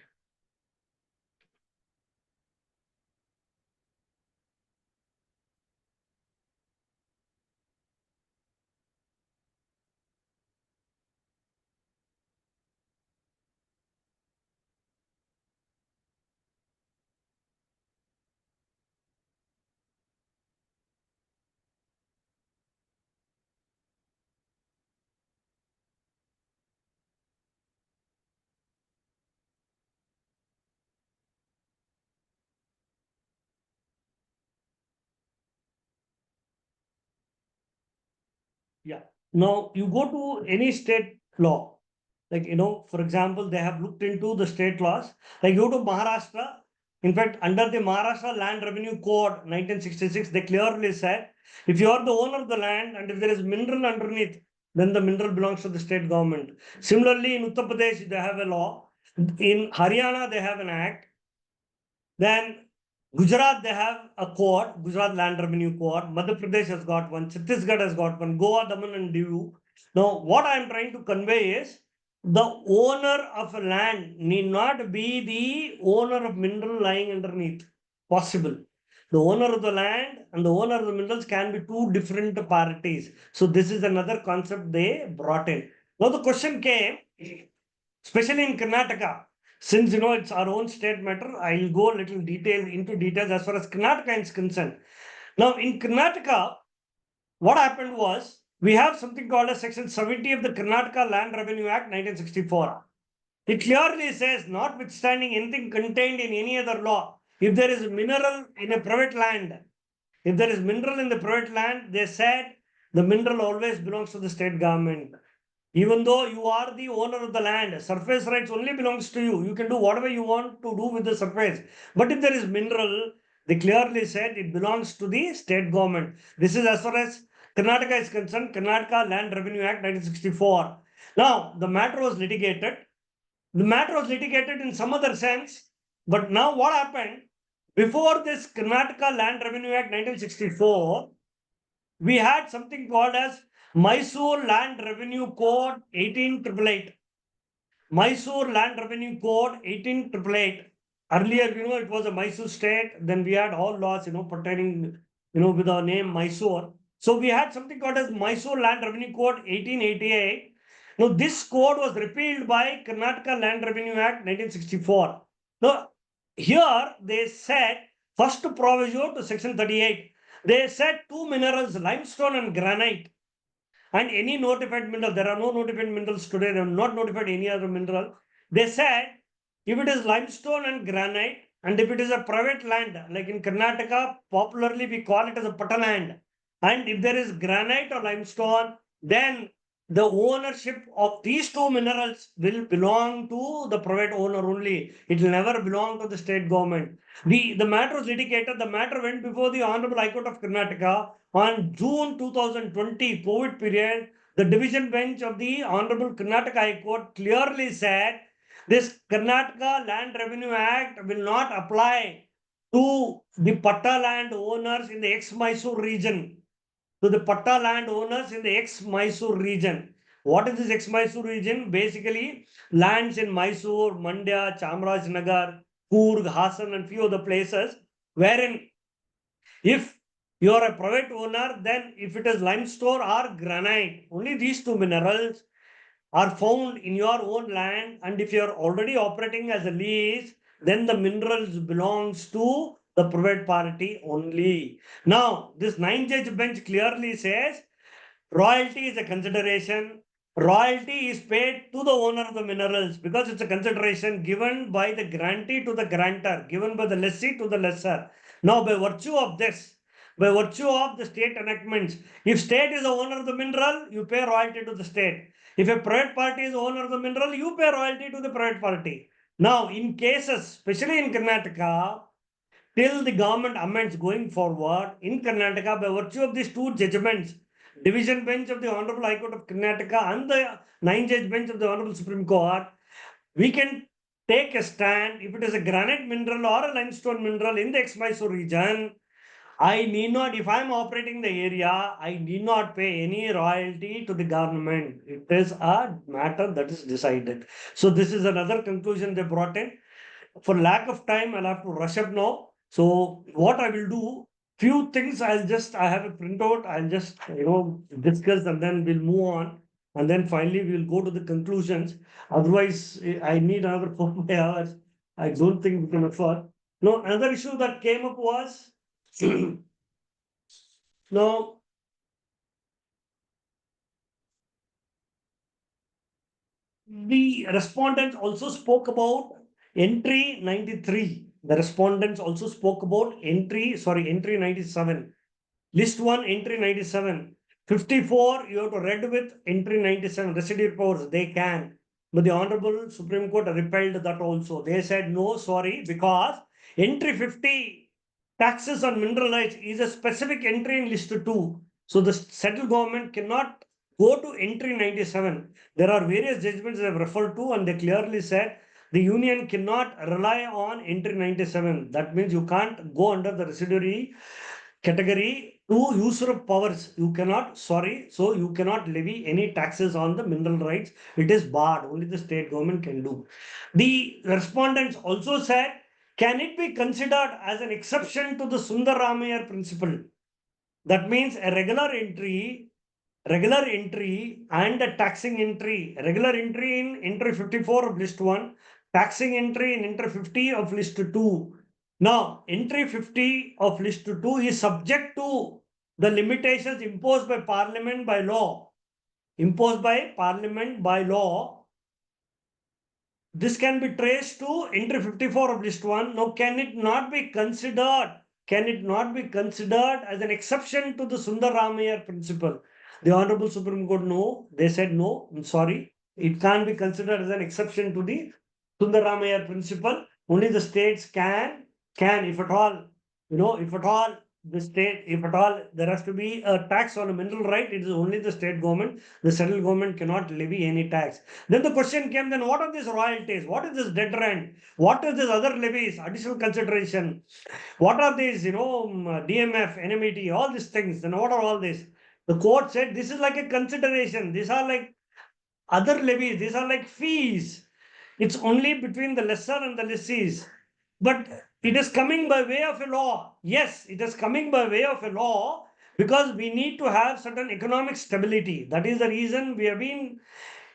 Yeah. Now, you go to any state law, like, for example, they have looked into the state laws. Like, you go to Maharashtra. In fact, under the Maharashtra Land Revenue Code 1966, they clearly said if you are the owner of the land and if there is mineral underneath, then the mineral belongs to the state government. Similarly, in Uttar Pradesh, they have a law. In Haryana, they have an act. Then Gujarat, they have a code, Gujarat Land Revenue Code. Madhya Pradesh has got one. Chhattisgarh has got one. Goa, Daman and Diu. Now, what I am trying to convey is the owner of a land need not be the owner of mineral lying underneath. Possible. The owner of the land and the owner of the minerals can be two different parties. So this is another concept they brought in. Now the question came, especially in Karnataka, since it's our own state matter, I'll go a little into details as far as Karnataka is concerned. Now, in Karnataka, what happened was we have something called as Section 70 of the Karnataka Land Revenue Act 1964. It clearly says, notwithstanding anything contained in any other law, if there is mineral in a private land, if there is mineral in the private land, they said the mineral always belongs to the state government. Even though you are the owner of the land, surface rights only belongs to you. You can do whatever you want to do with the surface. But if there is mineral, they clearly said it belongs to the state government. This is as far as Karnataka is concerned, Karnataka Land Revenue Act 1964. Now, the matter was litigated. The matter was litigated in some other sense. But now what happened? Before this Karnataka Land Revenue Act 1964, we had something called as Mysore Land Revenue Code 18888. Mysore Land Revenue Code 18888. Earlier, it was a Mysore state. Then we had all laws, pertaining, with our name Mysore. So we had something called as Mysore Land Revenue Code 1888. Now, this code was repealed by Karnataka Land Revenue Act 1964. Now, here they said, first proviso to section 38, they said two minerals, limestone and granite, and any notified mineral. There are no notified minerals today. They have not notified any other mineral. They said, if it is limestone and granite, and if it is a private land, like in Karnataka, popularly we call it as a patta land. And if there is granite or limestone, then the ownership of these two minerals will belong to the private owner only. It will never belong to the state government. The matter was litigated. The matter went before the Honorable High Court of Karnataka on June 2020, COVID period. The division bench of the Honorable Karnataka High Court clearly said this Karnataka Land Revenue Act will not apply to the Patta land owners in the ex-Mysore region. To the Patta land owners in the ex-Mysore region. What is this ex-Mysore region? Basically, lands in Mysore, Mandya, Chamarajanagar, Coorg, Hassan, and few other places, wherein if you are a private owner, then if it is limestone or granite, only these two minerals are found in your own land, and if you are already operating as a lease, then the minerals belongs to the private party only. Now, this 9-judge bench clearly says royalty is a consideration. Royalty is paid to the owner of the minerals because it's a consideration given by the grantee to the grantor, given by the lessee to the lessor. Now, by virtue of this, by virtue of the state enactments, if state is the owner of the mineral, you pay royalty to the state. If a private party is the owner of the mineral, you pay royalty to the private party. Now, in cases, especially in Karnataka, till the government amends going forward, in Karnataka, by virtue of these two judgments, division bench of the Honorable High Court of Karnataka and the 9-judge bench of the Honorable Supreme Court, we can take a stand. If it is a granite mineral or a limestone mineral in the ex-Mysore region, I need not, if I'm operating the area, I need not pay any royalty to the government. It is a matter that is decided. So this is another conclusion they brought in. For lack of time, I'll have to rush up now. So what I will do, few things I have a printout, I'll just, discuss and then we'll move on. And then finally we'll go to the conclusions. Otherwise, I need another 4 hours. I don't think we can afford. No, another issue that came up was now the respondents also spoke about entry 93. The respondents also spoke about entry 97. List 1, entry 97. 54, you have to read with entry 97, residual powers, they can. But the Honorable Supreme Court repelled that also. They said, no, sorry, because entry 50, taxes on mineral rights, is a specific entry in list 2. So the central government cannot go to entry 97. There are various judgments they have referred to, and they clearly said the union cannot rely on entry 97. That means you can't go under the residuary category to usurp powers. You cannot, so you cannot levy any taxes on the mineral rights. It is barred. Only the state government can do. The respondents also said, can it be considered as an exception to the Sundararamayar principle? That means a regular entry and a taxing entry. Regular entry in entry 54 of list 1, taxing entry in entry 50 of list 2. Now, entry 50 of list 2 is subject to the limitations imposed by Parliament by law. Imposed by Parliament by law. This can be traced to entry 54 of list 1. Now, can it not be considered as an exception to the Sundararamayar principle? The Honorable Supreme Court, no. They said no. I'm sorry. It can't be considered as an exception to the Sundararamayar principle. Only the states can, if at all, if at all there has to be a tax on a mineral right, it is only the state government. The central government cannot levy any tax. Then the question came, then what are these royalties? What is this dead rent? What is this other levies, additional consideration? What are these, DMF, NMET, all these things? Then what are all these? The court said this is like a consideration. These are like other levies. These are like fees. It's only between the lessor and the lessees. But it is coming by way of a law. Yes, it is coming by way of a law because we need to have certain economic stability. That is the reason we have been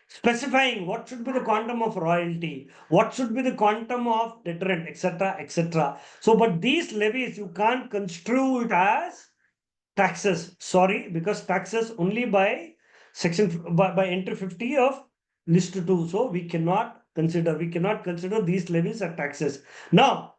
specifying what should be the quantum of royalty, what should be the quantum of deterrent, etc., etc. So, but these levies, you can't construe it as taxes. Sorry, because taxes only by by entry 50 of list 2. So we cannot consider these levies as taxes. Now,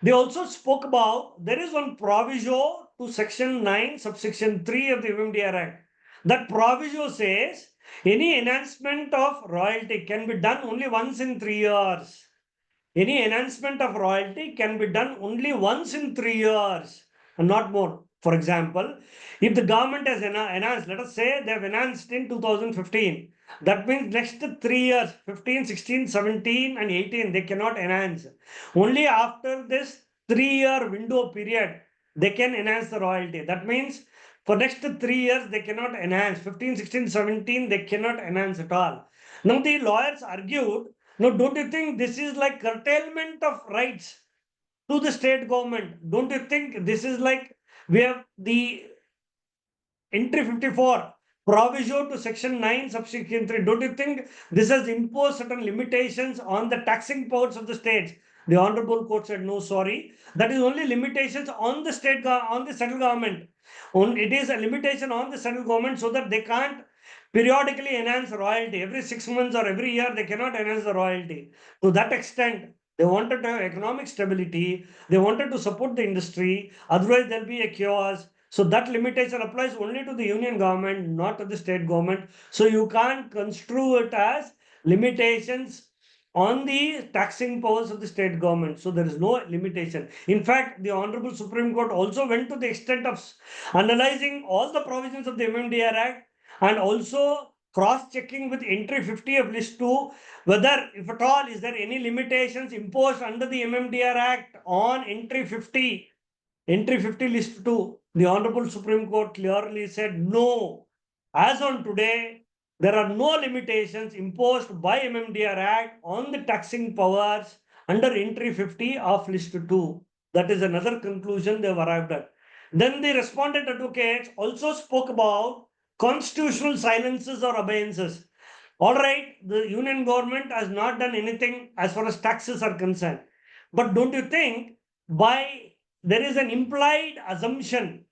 they also spoke about there is one proviso to section 9, subsection 3 of the MMDR Act. That proviso says any enhancement of royalty can be done only once in 3 years. Any enhancement of royalty can be done only once in 3 years and not more. For example, if the government has enhanced, let us say they have enhanced in 2015, that means next 3 years, 15, 16, 17, and 18, they cannot enhance. Only after this 3 year window period, they can enhance the royalty. That means for next 3 years, they cannot enhance. 15, 16, 17, they cannot enhance at all. Now, the lawyers argued, no, don't you think this is like curtailment of rights to the state government? Don't you think this is like we have the entry 54 proviso to section 9 subsection 3? Don't you think this has imposed certain limitations on the taxing powers of the states? The honorable court said no, sorry, that is only limitations on the on the central government. It is a limitation on the central government so that they can't periodically enhance royalty every 6 months or every year. They cannot enhance the royalty to that extent. They wanted to have economic stability, they wanted to support the industry, otherwise there'll be a chaos. So that limitation applies only to the union government, not to the state government. So you can't construe it as limitations on the taxing powers of the state government. So there is no limitation. In fact, the Honorable Supreme Court also went to the extent of analyzing all the provisions of the MMDR Act and also cross-checking with entry 50 of list 2 whether, if at all, is there any limitations imposed under the MMDR Act on entry 50 list 2. The Honorable Supreme Court clearly said no. As on today, there are no limitations imposed by MMDR Act on the taxing powers under entry 50 of list 2. That is another conclusion they have arrived at. Then the respondent advocates also spoke about constitutional silences or abeyances. All right, the union government has not done anything as far as taxes are concerned. But don't you think by there is an implied assumption,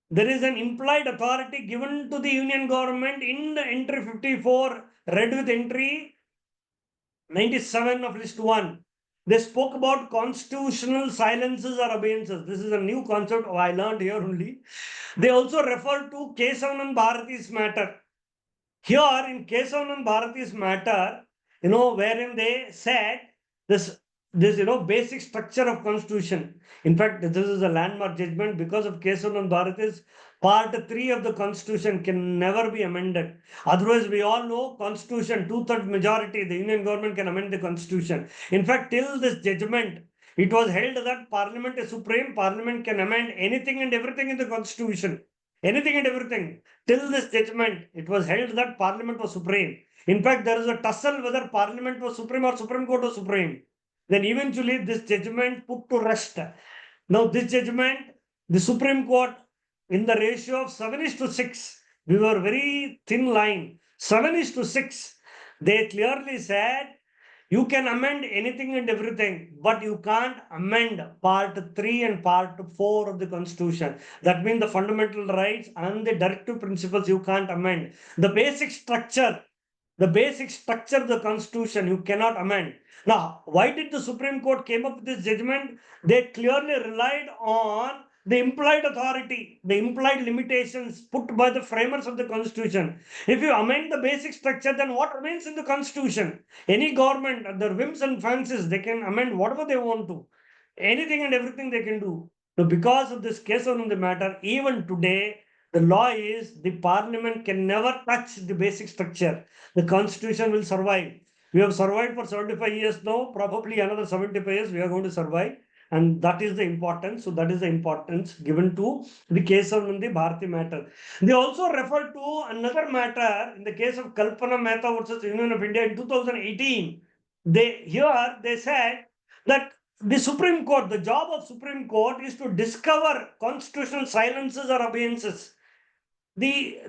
there is an implied authority given to the union government in the entry 54, read with entry 97 of list 1. They spoke about constitutional silences or abeyances. This is a new concept I learned here only. They also refer to Kesavanand Bharati's matter. Here in Kesavanand Bharati's matter, wherein they said this, basic structure of constitution. In fact, this is a landmark judgment because of Kesavanand Bharati's part 3 of the constitution can never be amended. Otherwise, we all know constitution, 2/3 majority, the union government can amend the constitution. In fact, till this judgment, it was held that parliament is supreme, parliament can amend anything and everything in the constitution. Anything and everything. Till this judgment, it was held that Parliament was supreme. In fact, there is a tussle whether Parliament was supreme or Supreme Court was supreme. Then eventually this judgment put to rest. Now this judgment, the Supreme Court, in the ratio of 7:6, we were very thin line. 7:6, they clearly said you can amend anything and everything, but you can't amend part 3 and part 4 of the constitution. That means the fundamental rights and the directive principles you can't amend. The basic structure of the constitution you cannot amend. Now, why did the Supreme Court came up with this judgment? They clearly relied on the implied authority, the implied limitations put by the framers of the constitution. If you amend the basic structure, then what remains in the constitution? Any government, their whims and fancies, they can amend whatever they want to. Anything and everything they can do. So because of this case on the matter, even today, the law is the parliament can never touch the basic structure. The constitution will survive. We have survived for 75 years now, probably another 75 years we are going to survive. And that is the importance. So that is the importance given to the case of the Bharati matter. They also refer to another matter in the case of Kalpana Mehta versus Union of India in 2018. They said that the Supreme Court, the job of Supreme Court is to discover constitutional silences or abeyances. the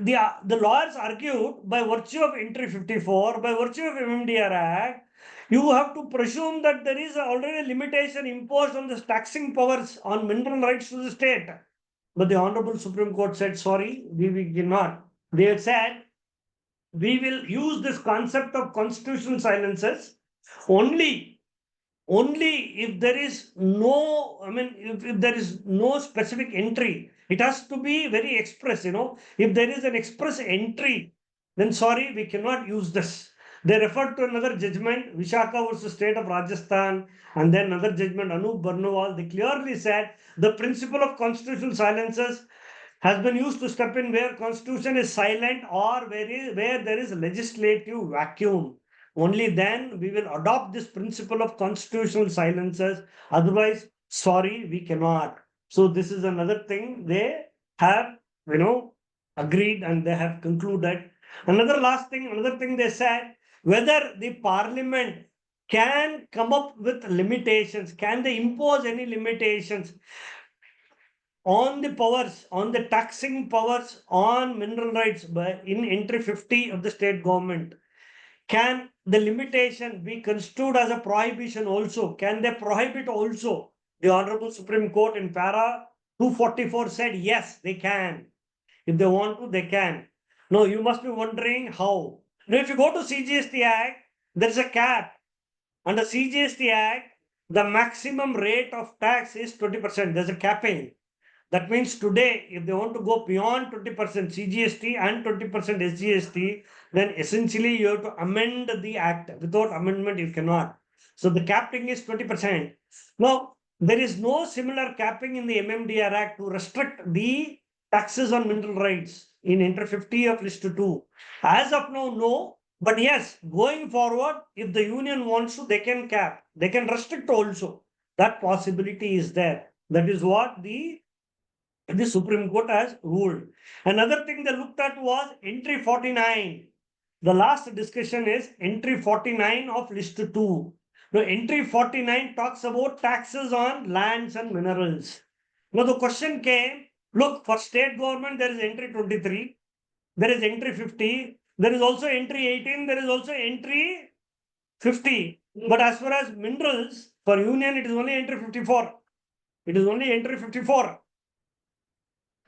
lawyers argued by virtue of entry 54, by virtue of MMDR Act, you have to presume that there is already a limitation imposed on the taxing powers on mineral rights to the state. But the Honorable Supreme Court said, sorry, we cannot. They had said, we will use this concept of constitutional silences only if there is no, if there is no specific entry, it has to be very express, If there is an express entry, then sorry, we cannot use this. They referred to another judgment, Vishaka versus State of Rajasthan, and then another judgment, Anup Barnwal. They clearly said the principle of constitutional silences has been used to step in where constitution is silent or where there is legislative vacuum. Only then we will adopt this principle of constitutional silences. Otherwise, sorry, we cannot. So this is another thing they have, agreed and they have concluded. Another thing they said, whether the parliament can come up with limitations, can they impose any limitations on the powers, on the taxing powers on mineral rights in entry 50 of the state government? Can the limitation be construed as a prohibition also? Can they prohibit also? The Honorable Supreme Court in para 244 said yes, they can. If they want to, they can. No, you must be wondering how. Now, if you go to CGST Act, there is a cap. Under CGST Act, the maximum rate of tax is 20%. There's a capping. That means today, if they want to go beyond 20% CGST and 20% SGST, then essentially you have to amend the act. Without amendment, you cannot. So the capping is 20%. Now, there is no similar capping in the MMDR Act to restrict the taxes on mineral rights in Inter 50 of List 2. As of now, no. But yes, going forward, if the union wants to, they can cap. They can restrict also. That possibility is there. That is what the Supreme Court has ruled. Another thing they looked at was entry 49. The last discussion is entry 49 of list 2. Now, entry 49 talks about taxes on lands and minerals. Now, the question came, look, for state government, there is entry 23, there is entry 50, there is also entry 18, there is also entry 50. But as far as minerals, for union, it is only entry 54. It is only entry 54.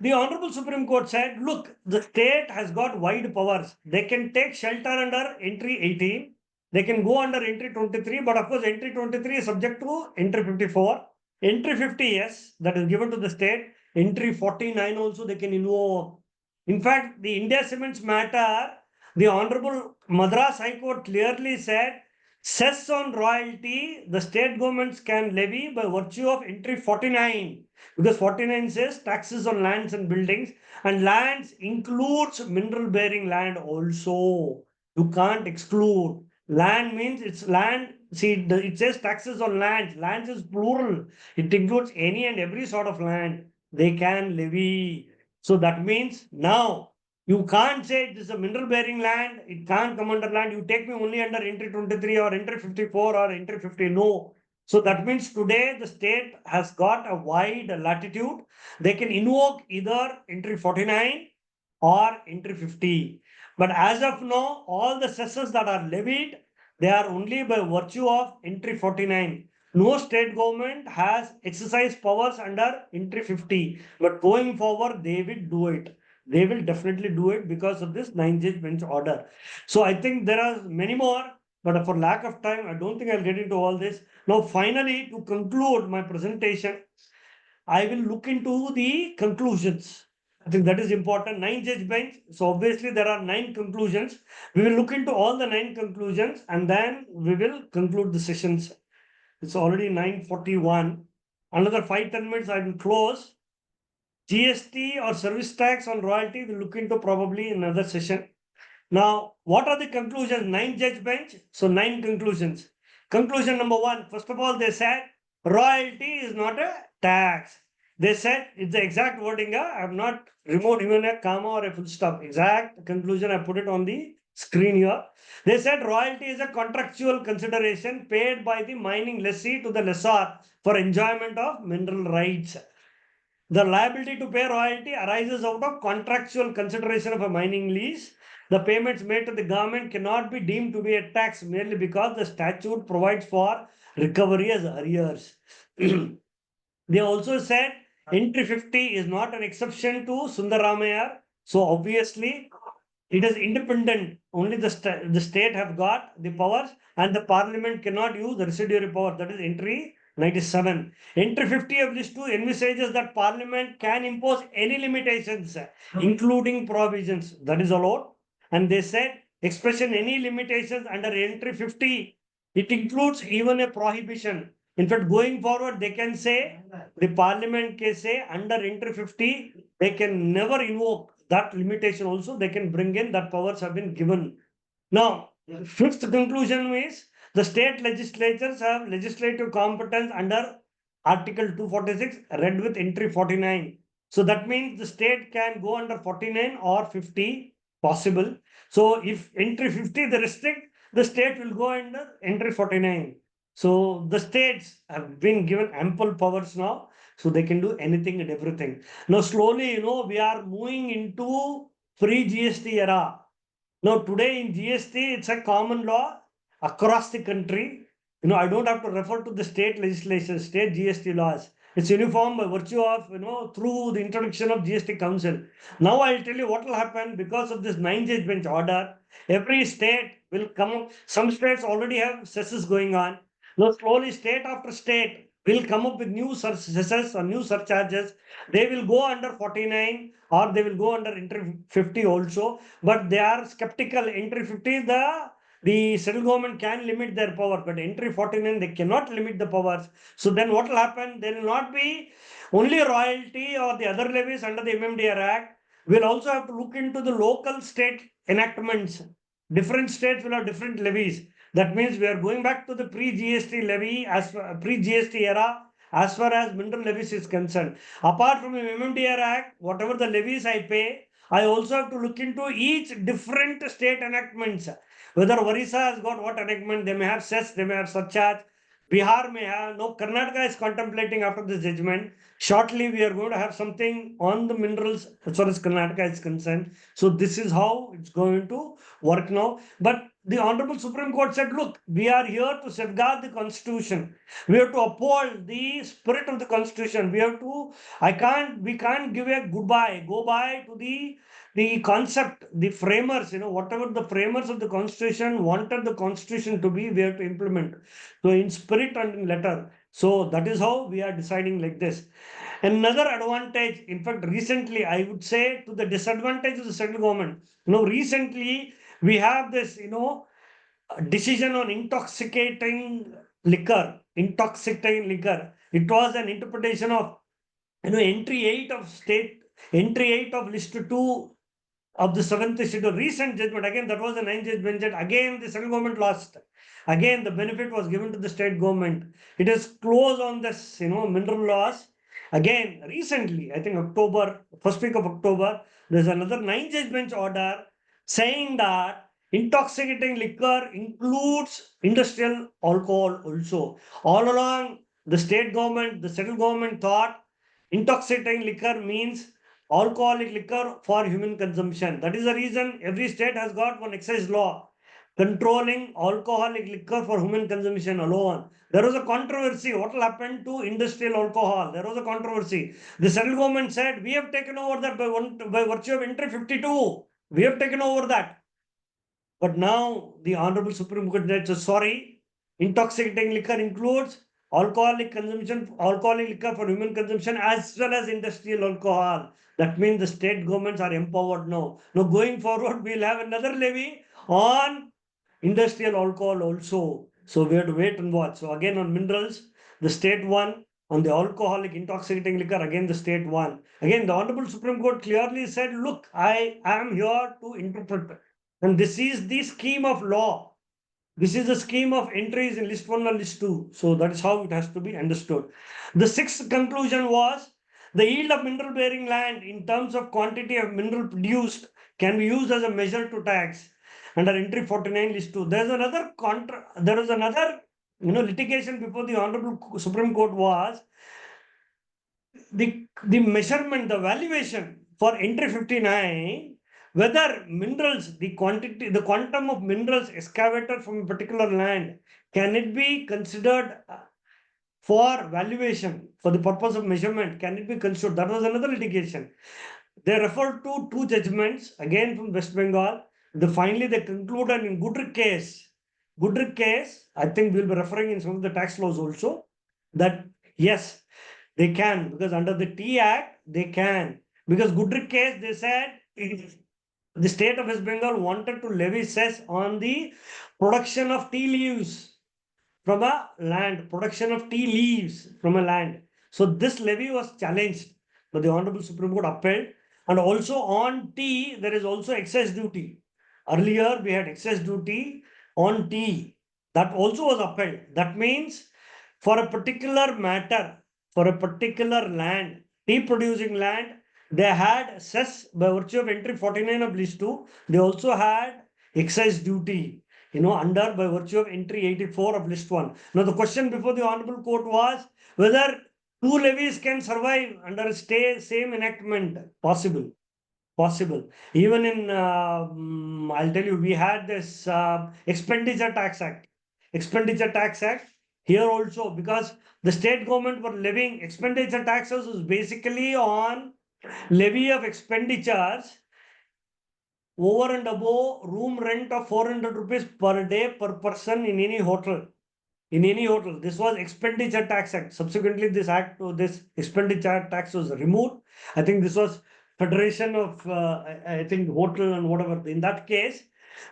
The Honorable Supreme Court said, look, the state has got wide powers. They can take shelter under entry 18. They can go under entry 23, but of course, entry 23 is subject to entry 54. Entry 50, yes, that is given to the state. Entry 49 also they can invoke. In fact, the India Cements matter, the Honorable Madras High Court clearly said, cess on royalty, the state governments can levy by virtue of entry 49. Because 49 says taxes on lands and buildings, and lands includes mineral bearing land also. You can't exclude. Land means it's land. See, it says taxes on lands. Lands is plural. It includes any and every sort of land. They can levy. So that means now you can't say this is a mineral bearing land. It can't come under land. You take me only under entry 23 or entry 54 or entry 50. No. So that means today the state has got a wide latitude. They can invoke either entry 49 or entry 50. But as of now, all the cesses that are levied, they are only by virtue of entry 49. No state government has exercised powers under entry 50. But going forward, they will do it. They will definitely do it because of this 9-judge bench order. So I think there are many more, but for lack of time, I don't think I'll get into all this. Now, finally, to conclude my presentation, I will look into the conclusions. I think that is important. 9-judge bench. So obviously there are 9 conclusions. We will look into all the 9 conclusions and then we will conclude the sessions. It's already 9:41. Another 5-10 minutes I will close. GST or service tax on royalty we'll look into probably in another session. Now, what are the conclusions? 9-judge bench. So 9 conclusions. Conclusion number 1, first of all, they said royalty is not a tax. They said it's the exact wording. I have not removed even a comma or a full stop. Exact conclusion. I put it on the screen here. They said royalty is a contractual consideration paid by the mining lessee to the lessor for enjoyment of mineral rights. The liability to pay royalty arises out of contractual consideration of a mining lease. The payments made to the government cannot be deemed to be a tax merely because the statute provides for recovery as arrears. They also said entry 50 is not an exception to Sundaramaya. So obviously it is independent. Only the state have got the powers and the parliament cannot use the residuary power. That is entry 97. Entry 50 of list 2 envisages that parliament can impose any limitations, including provisions that is allowed. And they said expression any limitations under entry 50, it includes even a prohibition. In fact, going forward, they can say, the parliament can say under entry 50, they can never invoke that limitation also. They can bring in that powers have been given. Now, fifth conclusion is the state legislatures have legislative competence under Article 246 read with entry 49. So that means the state can go under 49 or 50 possible. So if entry 50 they restrict, the state will go under entry 49. So the states have been given ample powers now, so they can do anything and everything. Now slowly, we are moving into pre-GST era. Now today in GST, it's a common law across the country. I don't have to refer to the state legislation, state GST laws. It's uniform by virtue of, through the introduction of GST Council. Now I'll tell you what will happen because of this 9 judge bench order. Every state will come up. Some states already have cesses going on. Now slowly state after state will come up with new cesses or new surcharges. They will go under 49 or they will go under entry 50 also, but they are skeptical. Entry 50, the central government can limit their power, but entry 49, they cannot limit the powers. So then what will happen? There will not be only royalty or the other levies under the MMDR Act. We'll also have to look into the local state enactments. Different states will have different levies. That means we are going back to the pre-GST levy as pre-GST era as far as mineral levies is concerned. Apart from the MMDR Act, whatever the levies I pay, I also have to look into each different state enactments. Whether Orissa has got what enactment, they may have cess, they may have surcharge. Bihar may have, no, Karnataka is contemplating after this judgment. Shortly, we are going to have something on the minerals as far as Karnataka is concerned. So this is how it's going to work now. But the Honorable Supreme Court said, look, we are here to safeguard the Constitution. We have to uphold the spirit of the Constitution. We can't give a goodbye, go by to the concept, the framers, whatever the framers of the Constitution wanted the Constitution to be, we have to implement. So in spirit and in letter. So that is how we are deciding like this. Another advantage, in fact, recently, I would say to the disadvantage of the central government. Recently we have this, decision on intoxicating liquor. It was an interpretation of, entry 8 of list 2 of the 7th schedule. Recent judgment, again, that was a 9 judge bench. Again, the central government lost. Again, the benefit was given to the state government. It is closed on this, mineral laws. Again, recently, I think first week of October, there's another 9 judge bench order saying that intoxicating liquor includes industrial alcohol also. All along, the state government, the central government thought intoxicating liquor means alcoholic liquor for human consumption. That is the reason every state has got one excise law controlling alcoholic liquor for human consumption alone. There was a controversy. What will happen to industrial alcohol? There was a controversy. The central government said, we have taken over that by virtue of entry 52. We have taken over that. But now the Honorable Supreme Court said, sorry, intoxicating liquor includes alcoholic liquor for human consumption as well as industrial alcohol. That means the state governments are empowered now. Now going forward, we'll have another levy on industrial alcohol also. So we have to wait and watch. So again on minerals, the state won. On the alcoholic intoxicating liquor, again the state won. Again, the Honorable Supreme Court clearly said, look, I am here to interpret. And this is the scheme of law. This is the scheme of entries in list 1 and list 2. So that is how it has to be understood. The sixth conclusion was the yield of mineral bearing land in terms of quantity of mineral produced can be used as a measure to tax under entry 49 list 2. There is another litigation before the Honorable Supreme Court was the measurement, the valuation for entry 59, whether minerals, the quantity, the quantum of minerals excavated from a particular land, can it be considered for valuation, for the purpose of measurement, can it be considered? That was another litigation. They referred to two judgments, again from West Bengal. Finally, they concluded in Goodrick case. Goodrick case, I think we'll be referring in some of the tax laws also, that yes, they can, because under the Tea Act, they can. Because Goodrick case, they said the state of West Bengal wanted to levy cess on the production of tea leaves from a land, production of tea leaves from a land. So this levy was challenged, but the Honorable Supreme Court upheld. And also on tea, there is also excess duty. Earlier, we had excess duty on tea. That also was upheld. That means for a particular matter, for a particular land, tea producing land, they had cess by virtue of entry 49 of list 2. They also had excise duty, under by virtue of entry 84 of list 1. Now, the question before the Honorable Court was whether two levies can survive under a same enactment. Possible. Possible. Even in, I'll tell you, we had this Expenditure Tax Act. Expenditure Tax Act. Here also, because the state government were levying expenditure taxes, was basically on levy of expenditures over and above room rent of 400 rupees per day per person in any hotel. In any hotel. This was Expenditure Tax Act. Subsequently, this expenditure tax was removed. I think this was Federation of, I think, hotel and whatever. In that case,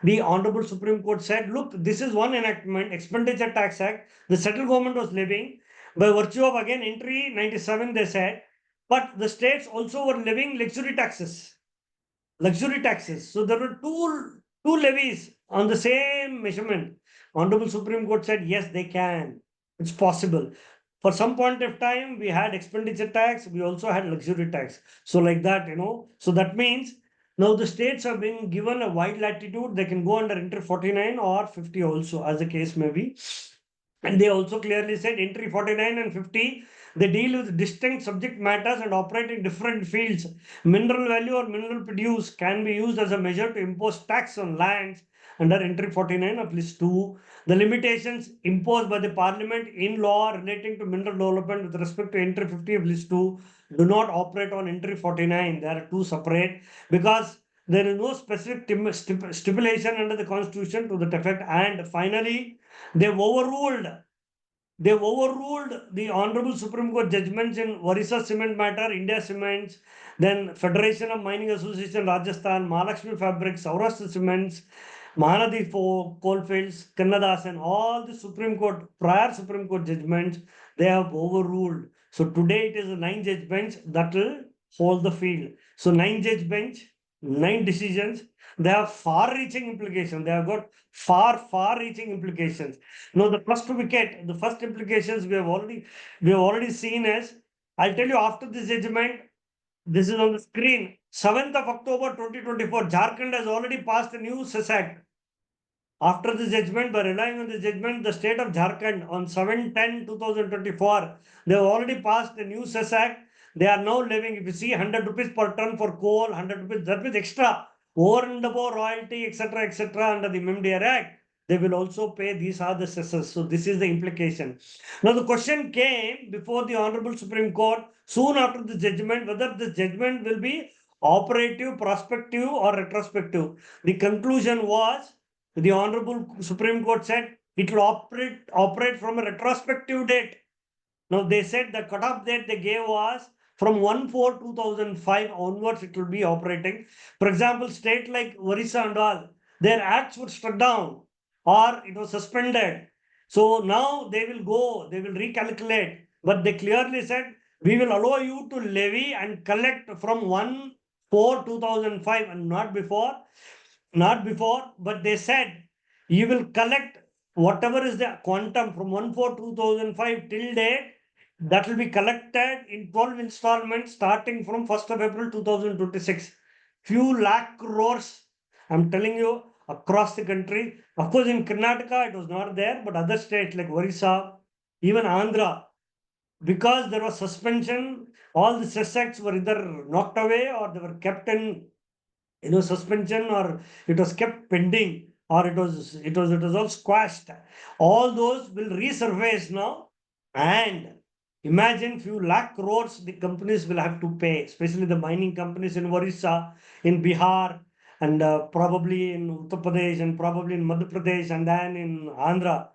the Honorable Supreme Court said, look, this is one enactment, Expenditure Tax Act. The central government was levying. By virtue of, again, entry 97, they said, but the states also were levying luxury taxes. Luxury taxes. So there were two levies on the same measurement. Honorable Supreme Court said, yes, they can. It's possible. For some point of time, we had expenditure tax, we also had luxury tax. So, like that, So that means now the states have been given a wide latitude. They can go under entry 49 or 50 also, as the case may be. And they also clearly said entry 49 and 50, they deal with distinct subject matters and operate in different fields. Mineral value or mineral produce can be used as a measure to impose tax on lands under entry 49 of list 2. The limitations imposed by the parliament in law relating to mineral development with respect to entry 50 of list 2 do not operate on entry 49. They are two separate, because there is no specific stipulation under the constitution to that effect. And finally, they've overruled the Honorable Supreme Court judgments in Orissa Cement matter, India Cements, then Federation of Mining Association Rajasthan, Mahalakshmi Fabrics, Saurashtra Cements, Mahanadi Coalfields, Kannadas, and all the prior Supreme Court judgments, they have overruled. So today it is a 9-judge bench that will hold the field. So 9-judge bench, 9 decisions, they have far-reaching implications. They have got far-reaching implications. Now, the first implications we have already seen as, I'll tell you after this judgment, this is on the screen. 7th of October 2024, Jharkhand has already passed a new cess act. After the judgment, by relying on the judgment, the state of Jharkhand on 7/10/2024, they have already passed a new cess act. They are now levying, if you see, 100 rupees per ton for coal, 100 rupees, that means extra, over and above royalty, etc., under the MMDR Act. They will also pay, these are the cesses. So this is the implication. Now the question came before the Honorable Supreme Court soon after the judgment, whether the judgment will be operative, prospective, or retrospective. The conclusion was, the Honorable Supreme Court said it will operate from a retrospective date. Now they said the cutoff date they gave was from 1/4/2005 onwards it will be operating. For example, state like Orissa and all, their acts were struck down or it was suspended. So now they will recalculate. But they clearly said, we will allow you to levy and collect from 1/4/2005 and not before. But they said you will collect whatever is the quantum from 1/4/2005 till date, that will be collected in 12 installments starting from 1st of April 2026. Few lakh crores, I'm telling you, across the country. Of course, in Karnataka, it was not there, but other states like Orissa, even Andhra, because there was suspension, all the cess acts were either knocked away or they were kept in suspension, or it was kept pending, or it was all squashed. All those will resurface now, and imagine few lakh crores the companies will have to pay, especially the mining companies in Orissa, in Bihar, and probably in Uttar Pradesh, and probably in Madhya Pradesh, and then in Andhra.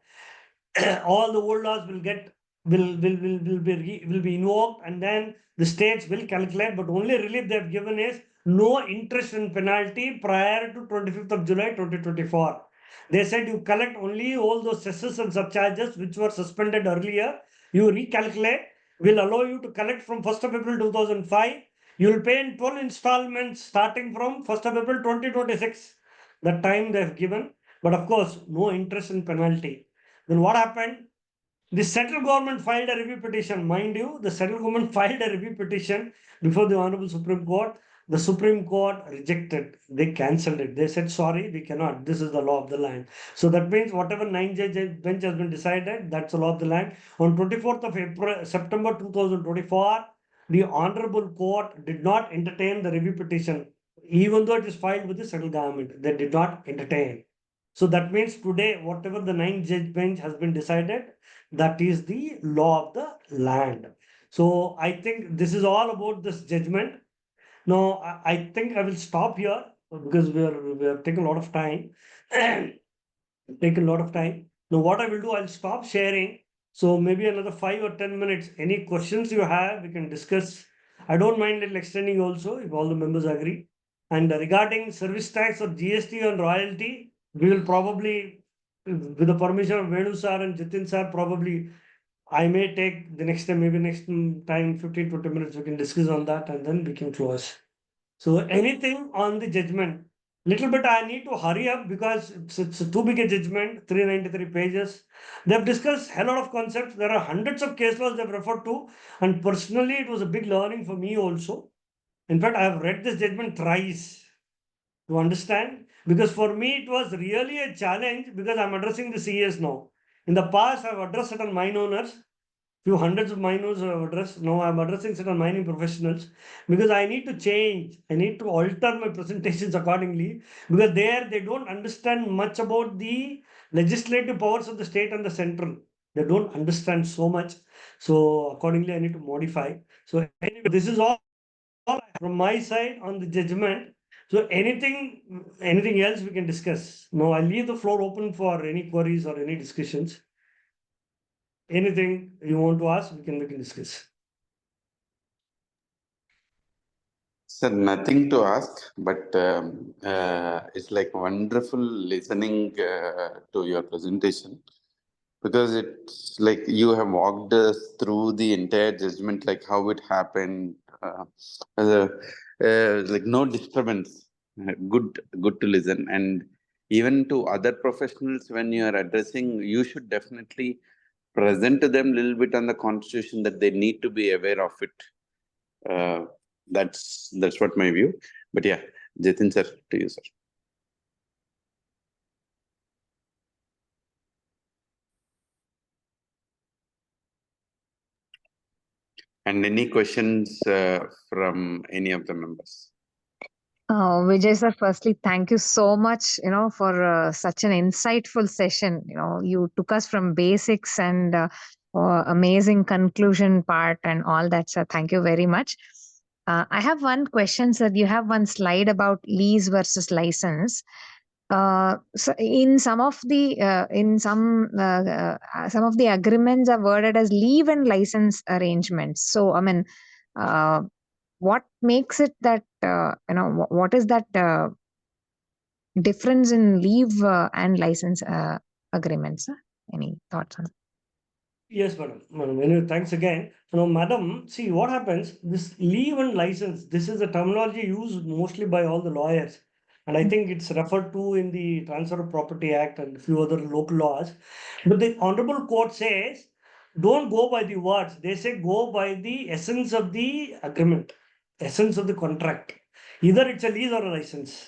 All the old laws will get will be invoked, and then the states will calculate, but only relief they have given is no interest and penalty prior to 25th of July 2024. They said you collect only all those cesses and surcharges which were suspended earlier, you recalculate, will allow you to collect from 1st of April 2005. You will pay in 12 installments starting from 1st of April 2026. The time they have given, but of course, no interest and penalty. Then what happened? The central government filed a review petition. Mind you, the central government filed a review petition before the Honorable Supreme Court. The Supreme Court rejected. They cancelled it. They said, sorry, we cannot. This is the law of the land. So that means whatever 9 judge bench has been decided, that's the law of the land. On 24th of April, September 2024, the Honorable Court did not entertain the review petition, even though it is filed with the central government. They did not entertain. So that means today, whatever the 9 judge bench has been decided, that is the law of the land. So I think this is all about this judgment. Now I think I will stop here because we are taking a lot of time. Taking a lot of time. Now what I will do, I'll stop sharing. So maybe another 5 or 10 minutes. Any questions you have, we can discuss. I don't mind little extending also if all the members agree. And regarding service tax or GST on royalty, we will probably, with the permission of Venu sir and Jitin sir, probably I may take the next time, maybe next time, 15-20 minutes, we can discuss on that and then we can close. So anything on the judgment, little bit I need to hurry up because it's too big a judgment, 393 pages. They've discussed a lot of concepts. There are hundreds of case laws they've referred to. And personally, it was a big learning for me also. In fact, I have read this judgment thrice to understand, because for me it was really a challenge because I'm addressing the CES now. In the past, I've addressed certain mine owners, few hundreds of mine owners I've addressed. Now I'm addressing certain mining professionals because I need to change. I need to alter my presentations accordingly because there they don't understand much about the legislative powers of the state and the central. They don't understand so much. So accordingly, I need to modify. So anyway, this is all from my side on the judgment. So anything else we can discuss. Now I leave the floor open for any queries or any discussions. Anything you want to ask, we can discuss. Sir, nothing to ask, but it's like wonderful listening to your presentation, because it's like you have walked us through the entire judgment, like how it happened, uh, like no disturbance. Good to listen. And even to other professionals, when you are addressing, you should definitely present to them a little bit on the constitution, that they need to be aware of it. Uh, that's what my view. But yeah, Jitin sir, to you, sir. And any questions from any of the members? Vijay sir, firstly, thank you so much, for such an insightful session. You took us from basics and amazing conclusion part and all that, sir. Thank you very much. I have one question, sir. You have one slide about lease versus license. So in some of the some of the agreements are worded as leave and license arrangements. So I mean, what makes it that what is that difference in leave and license agreements? Any thoughts on? Yes, madam. Madam, thanks again. Madam, see what happens. This leave and license. This is a terminology used mostly by all the lawyers, and I think it's referred to in the Transfer of Property Act and a few other local laws. But the Honorable Court says, don't go by the words. They say go by the essence of the agreement, essence of the contract. Either it's a lease or a license.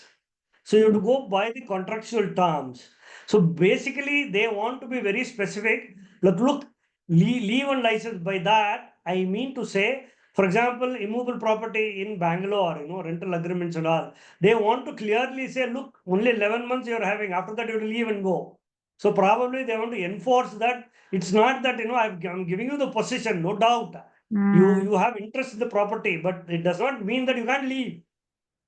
So you have to go by the contractual terms. So basically, they want to be very specific. Look, leave and license. By that, I mean to say, for example, immovable property in Bangalore, rental agreements and all, they want to clearly say, look, only 11 months you're having, after that you will leave and go. So probably they want to enforce that. It's not that, I'm giving you the possession, no doubt. You have interest in the property, but it does not mean that you can't leave.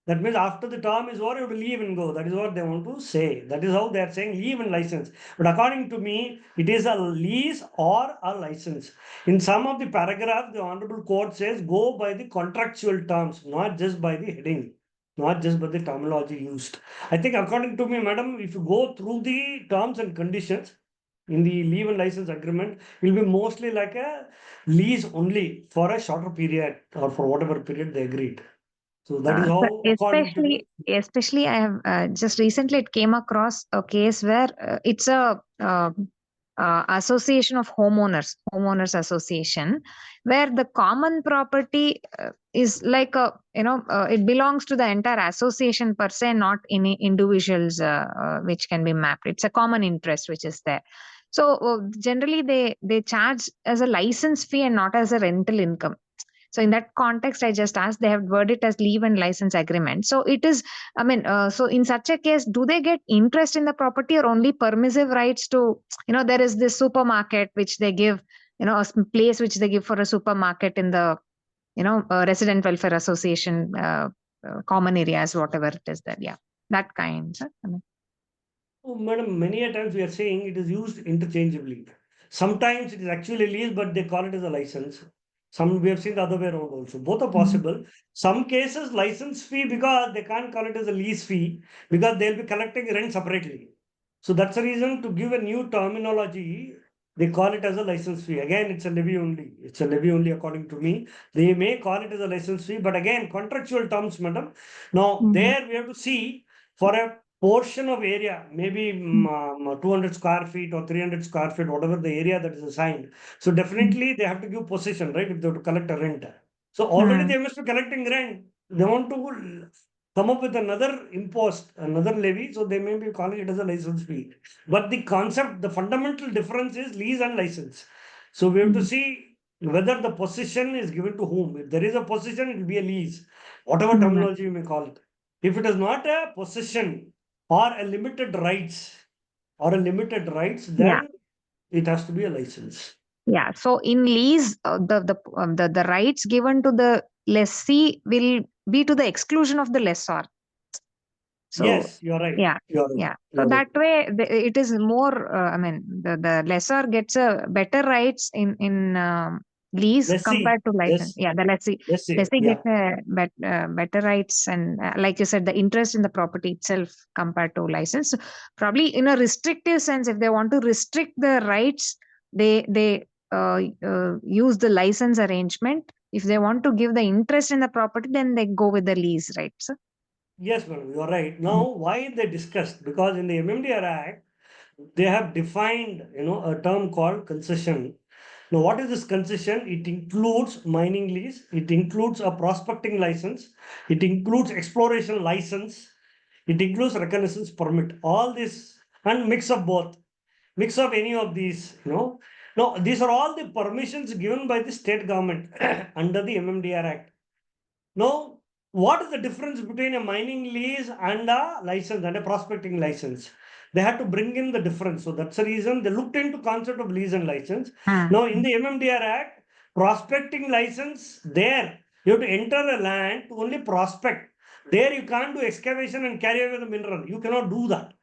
That means after the term is over, you have to leave and go. That is what they want to say. That is how they are saying leave and license. But according to me, it is a lease or a license. In some of the paragraphs, the Honorable Court says go by the contractual terms, not just by the heading, not just by the terminology used. I think according to me, madam, if you go through the terms and conditions in the leave and license agreement, it will be mostly like a lease only for a shorter period or for whatever period they agreed. So that is So how, according to me. especially I have just recently it came across a case where it's a association of homeowners association, where the common property is like it belongs to the entire association per se, not any individuals which can be mapped. It's a common interest which is there. So generally they charge as a license fee and not as a rental income. So in that context, I just asked, they have worded it as leave and license agreement. So it is, I mean, so in such a case, do they get interest in the property or only permissive rights to, there is this supermarket which they give, a place which they give for a supermarket in the, resident welfare association, common areas, whatever it is that, yeah, that kind. I mean, Oh, madam, many a times we are saying it is used interchangeably. Sometimes it is actually lease, but they call it as a license. Some we have seen the other way around also. Both are possible. Some cases license fee because they can't call it as a lease fee because they'll be collecting rent separately. So that's the reason to give a new terminology. They call it as a license fee. Again, it's a levy only. It's a levy only according to me. They may call it as a license fee, but again, contractual terms, madam. Now, there we have to see for a portion of area, maybe 200 square feet or 300 square feet, whatever the area that is assigned. So definitely they have to give possession, right? If they have to collect a rent. So already they must be collecting rent. They want to come up with another impost, another levy. So they may be calling it as a license fee. But the concept, the fundamental difference is lease and license. So we have to see whether the possession is given to whom. If there is a possession, it will be a lease, whatever terminology you may call it. If it is not a possession, or a limited rights then it has to be a license. Yeah. So in lease, the rights given to the lessee will be to the exclusion of the lessor. So Yes, you're right. yeah, You're right. yeah. So You're that right. way, it is more. I mean, the lessor gets a better rights in lease Let's see. compared to license. Yeah, the lessee Yeah. gets a better rights, and like you said, the interest in the property itself compared to license. So probably in a restrictive sense, if they want to restrict the rights, they use the license arrangement. If they want to give the interest in the property, then they go with the lease, right? So, Yes, madam, you're right. Now, why they discussed? Because in the MMDR Act, they have defined, a term called concession. Now, what is this concession? It includes mining lease, it includes a prospecting license, it includes exploration license, it includes reconnaissance permit. All this and mix of both, mix of any of these, No, these are all the permissions given by the state government under the MMDR Act. Now, what is the difference between a mining lease and a license and a prospecting license? They had to bring in the difference. So that's the reason they looked into concept of lease and license. Now, in the MMDR Act, prospecting license, there you have to enter a land to only prospect. There you can't do excavation and carry away the mineral. You cannot do that.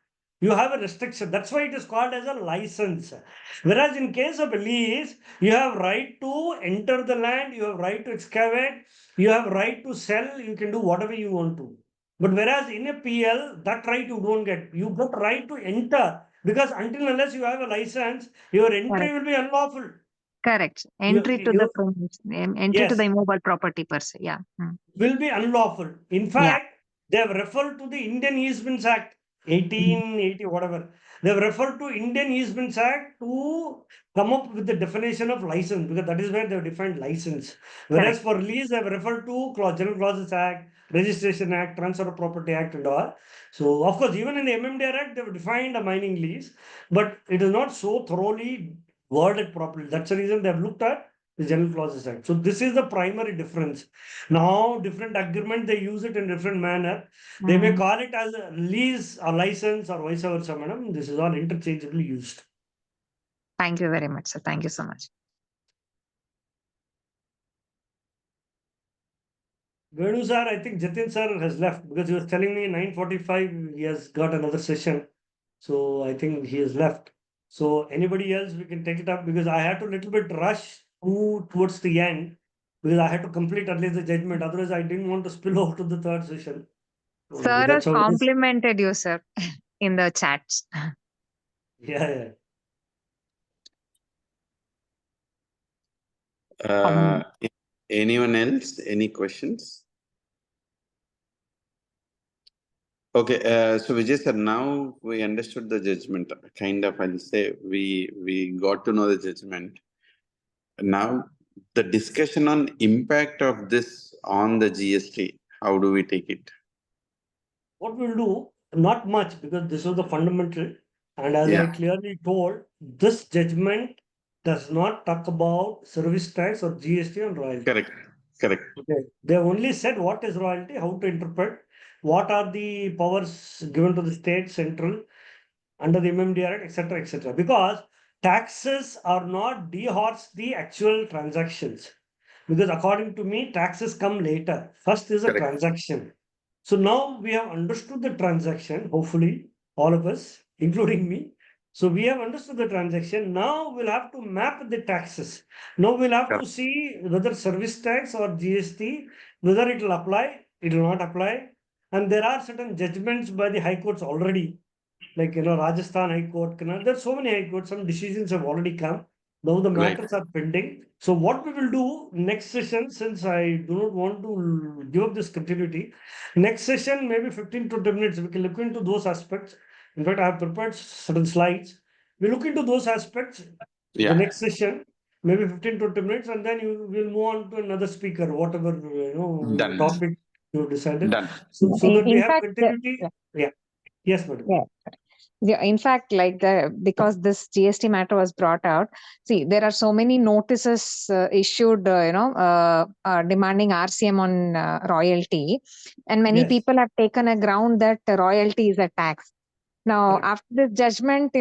You have a restriction. That's why it is called as a license. Whereas in case of a lease, you have right to enter the land, you have right to excavate, you have right to sell, you can do whatever you want to. But whereas in a PL, that right you don't get. You got right to enter because until unless you have a license, your entry will be unlawful. correct. You, Entry to you, entry to the yes, immovable property per se. Yeah. will be unlawful. In Yeah. fact, they have referred to the Indian Easements Act 1880, whatever. They have referred to Indian Easements Act to come up with the definition of license because that is where they have defined license. Whereas for lease, they have referred to General Clauses Act, Registration Act, Transfer of Property Act, and all. So, of course, even in the MMDR Act, they have defined a mining lease, but it is not so thoroughly worded properly. That's the reason they have looked at the General Clauses Act. So this is the primary difference. Now, different agreement, they use it in different manner. They may call it as a lease or license or vice versa, madam. This is all interchangeably used. Thank you very much, sir. Thank you so much. Venu sir, I think Jatin sir has left because he was telling me 9:45 he has got another session. So I think he has left. So anybody else, we can take it up because I had to little bit rush towards the end because I had to complete at least the judgment. Otherwise, I didn't want to spill over to the third session. So Sir has that's how it is. complimented you, sir, in the chats. Yeah. Anyone else? Any questions? Okay, so Vijay sir, now we understood the judgment. Kind of, I'll say we got to know the judgment. Now, the discussion on impact of this on the GST, how do we take it? What we'll do, not much because this was the fundamental. And as I Yeah. clearly told, this judgment does not talk about service tax or GST and royalty. Correct. Okay. They only said what is royalty, how to interpret, what are the powers given to the state, central, under the MMDR Act, etc., etc. Because taxes are not dehorse the actual transactions. Because according to me, taxes come later. First is a Correct. transaction. So now we have understood the transaction, hopefully, all of us, including me. So we have understood the transaction. Now we'll have to map the taxes. Now we'll have to Correct. see whether service tax or GST, whether it will apply, it will not apply. And there are certain judgments by the high courts already, like Rajasthan High Court. There's so many high courts, some decisions have already come. Now the Right. matters are pending. So what we will do next session, since I do not want to give up this continuity, next session, maybe 15 to 10 minutes, we can look into those aspects. In fact, I have prepared certain slides. We look into those aspects. Yeah. The next session, maybe 15 to 20 minutes, and then you will move on to another speaker, whatever Done. topic you decided. Done. So that we In have fact, continuity. Yeah. Yes, madam. Yeah, in fact, because this GST matter was brought out, see, there are so many notices issued, demanding RCM on royalty, and many Yes. people have taken a ground that royalty is a tax. Now, Correct. after this judgment,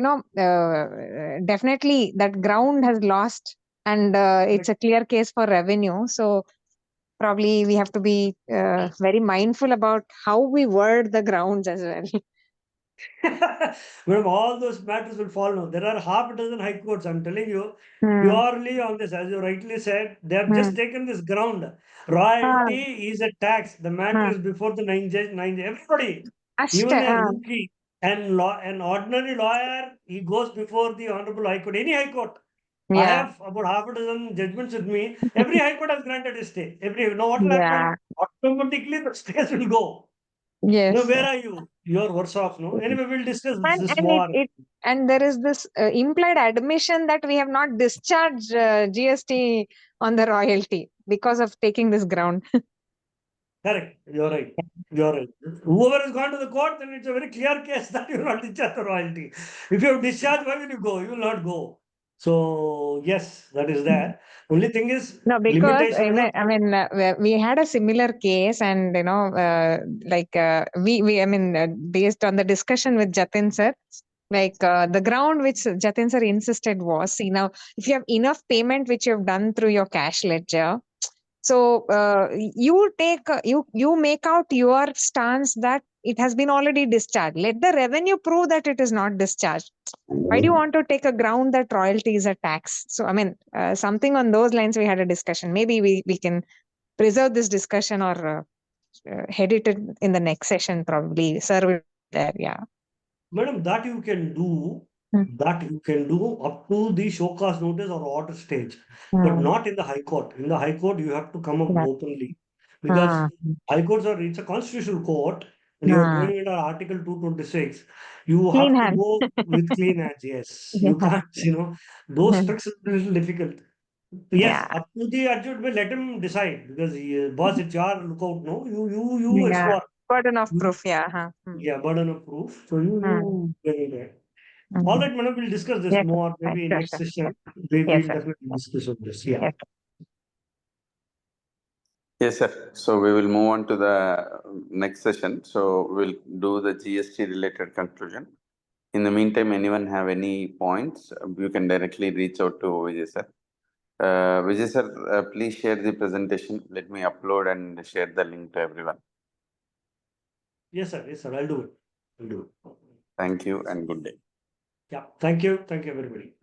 definitely that ground has lost, and it's a clear case for revenue. So probably we have to be very mindful about how we word the grounds as well. Madam, all those matters will fall now. There are half a dozen high courts, I'm telling you, Hmm. purely on this, as you rightly said, they have just taken this ground. Royalty is a tax. The matter is before the nine judge, everybody, even a rookie and an ordinary lawyer, he goes before the Honorable High Court, any High Court. I Yeah. have about half a dozen judgments with me. Every High Court has granted a stay. Now what will Yeah. happen? Automatically the stays will go. Yes. No, where are you? You're worse off, no? Anyway, we'll discuss this And more. and there is this implied admission that we have not discharged GST on the royalty because of taking this ground. Correct. You're right. You're right. Whoever has gone to the court, then it's a very clear case that you will not discharge the royalty. If you have discharged, why will you go? You will not go. So, yes, that is there. Only thing is, No, because limitation. we had a similar case, and based on the discussion with Jatin sir, the ground which Jatin sir insisted was, see, now if you have enough payment which you have done through your cash ledger, so you make out your stance that it has been already discharged. Let the revenue prove that it is not discharged. Why do you want to take a ground that royalty is a tax? So, something on those lines we had a discussion. Maybe we can preserve this discussion or head it in the next session, probably. Sir will be there, yeah. Madam, that you can do. That you can do up to the show cause notice or order stage, but not in the High Court. In the High Court, you have to come up openly because High Courts it's a constitutional court, and you are doing it under Article 226. You Clean have to hands. go with clean hands. Yes, you can't. Those tricks is a little difficult. Yes, up to the adjudicate, let him decide because boss, it's your lookout. No, you explore. Burden of proof, yeah. Yeah, burden of proof. So you get it there. All right, madam, we'll discuss this Yes, more sir. maybe Sure, next sir. session. Yes, We'll sir. definitely discuss on this. Yeah. Yes. Yes, sir. So we will move on to the next session. So we'll do the GST related conclusion. In the meantime, anyone have any points, you can directly reach out to Vijay sir. Vijay sir, please share the presentation. Let me upload and share the link to everyone. Yes, sir. Yes, sir. I'll do it. I'll do it. Thank you and good day. Yeah. Thank you. Thank you, everybody.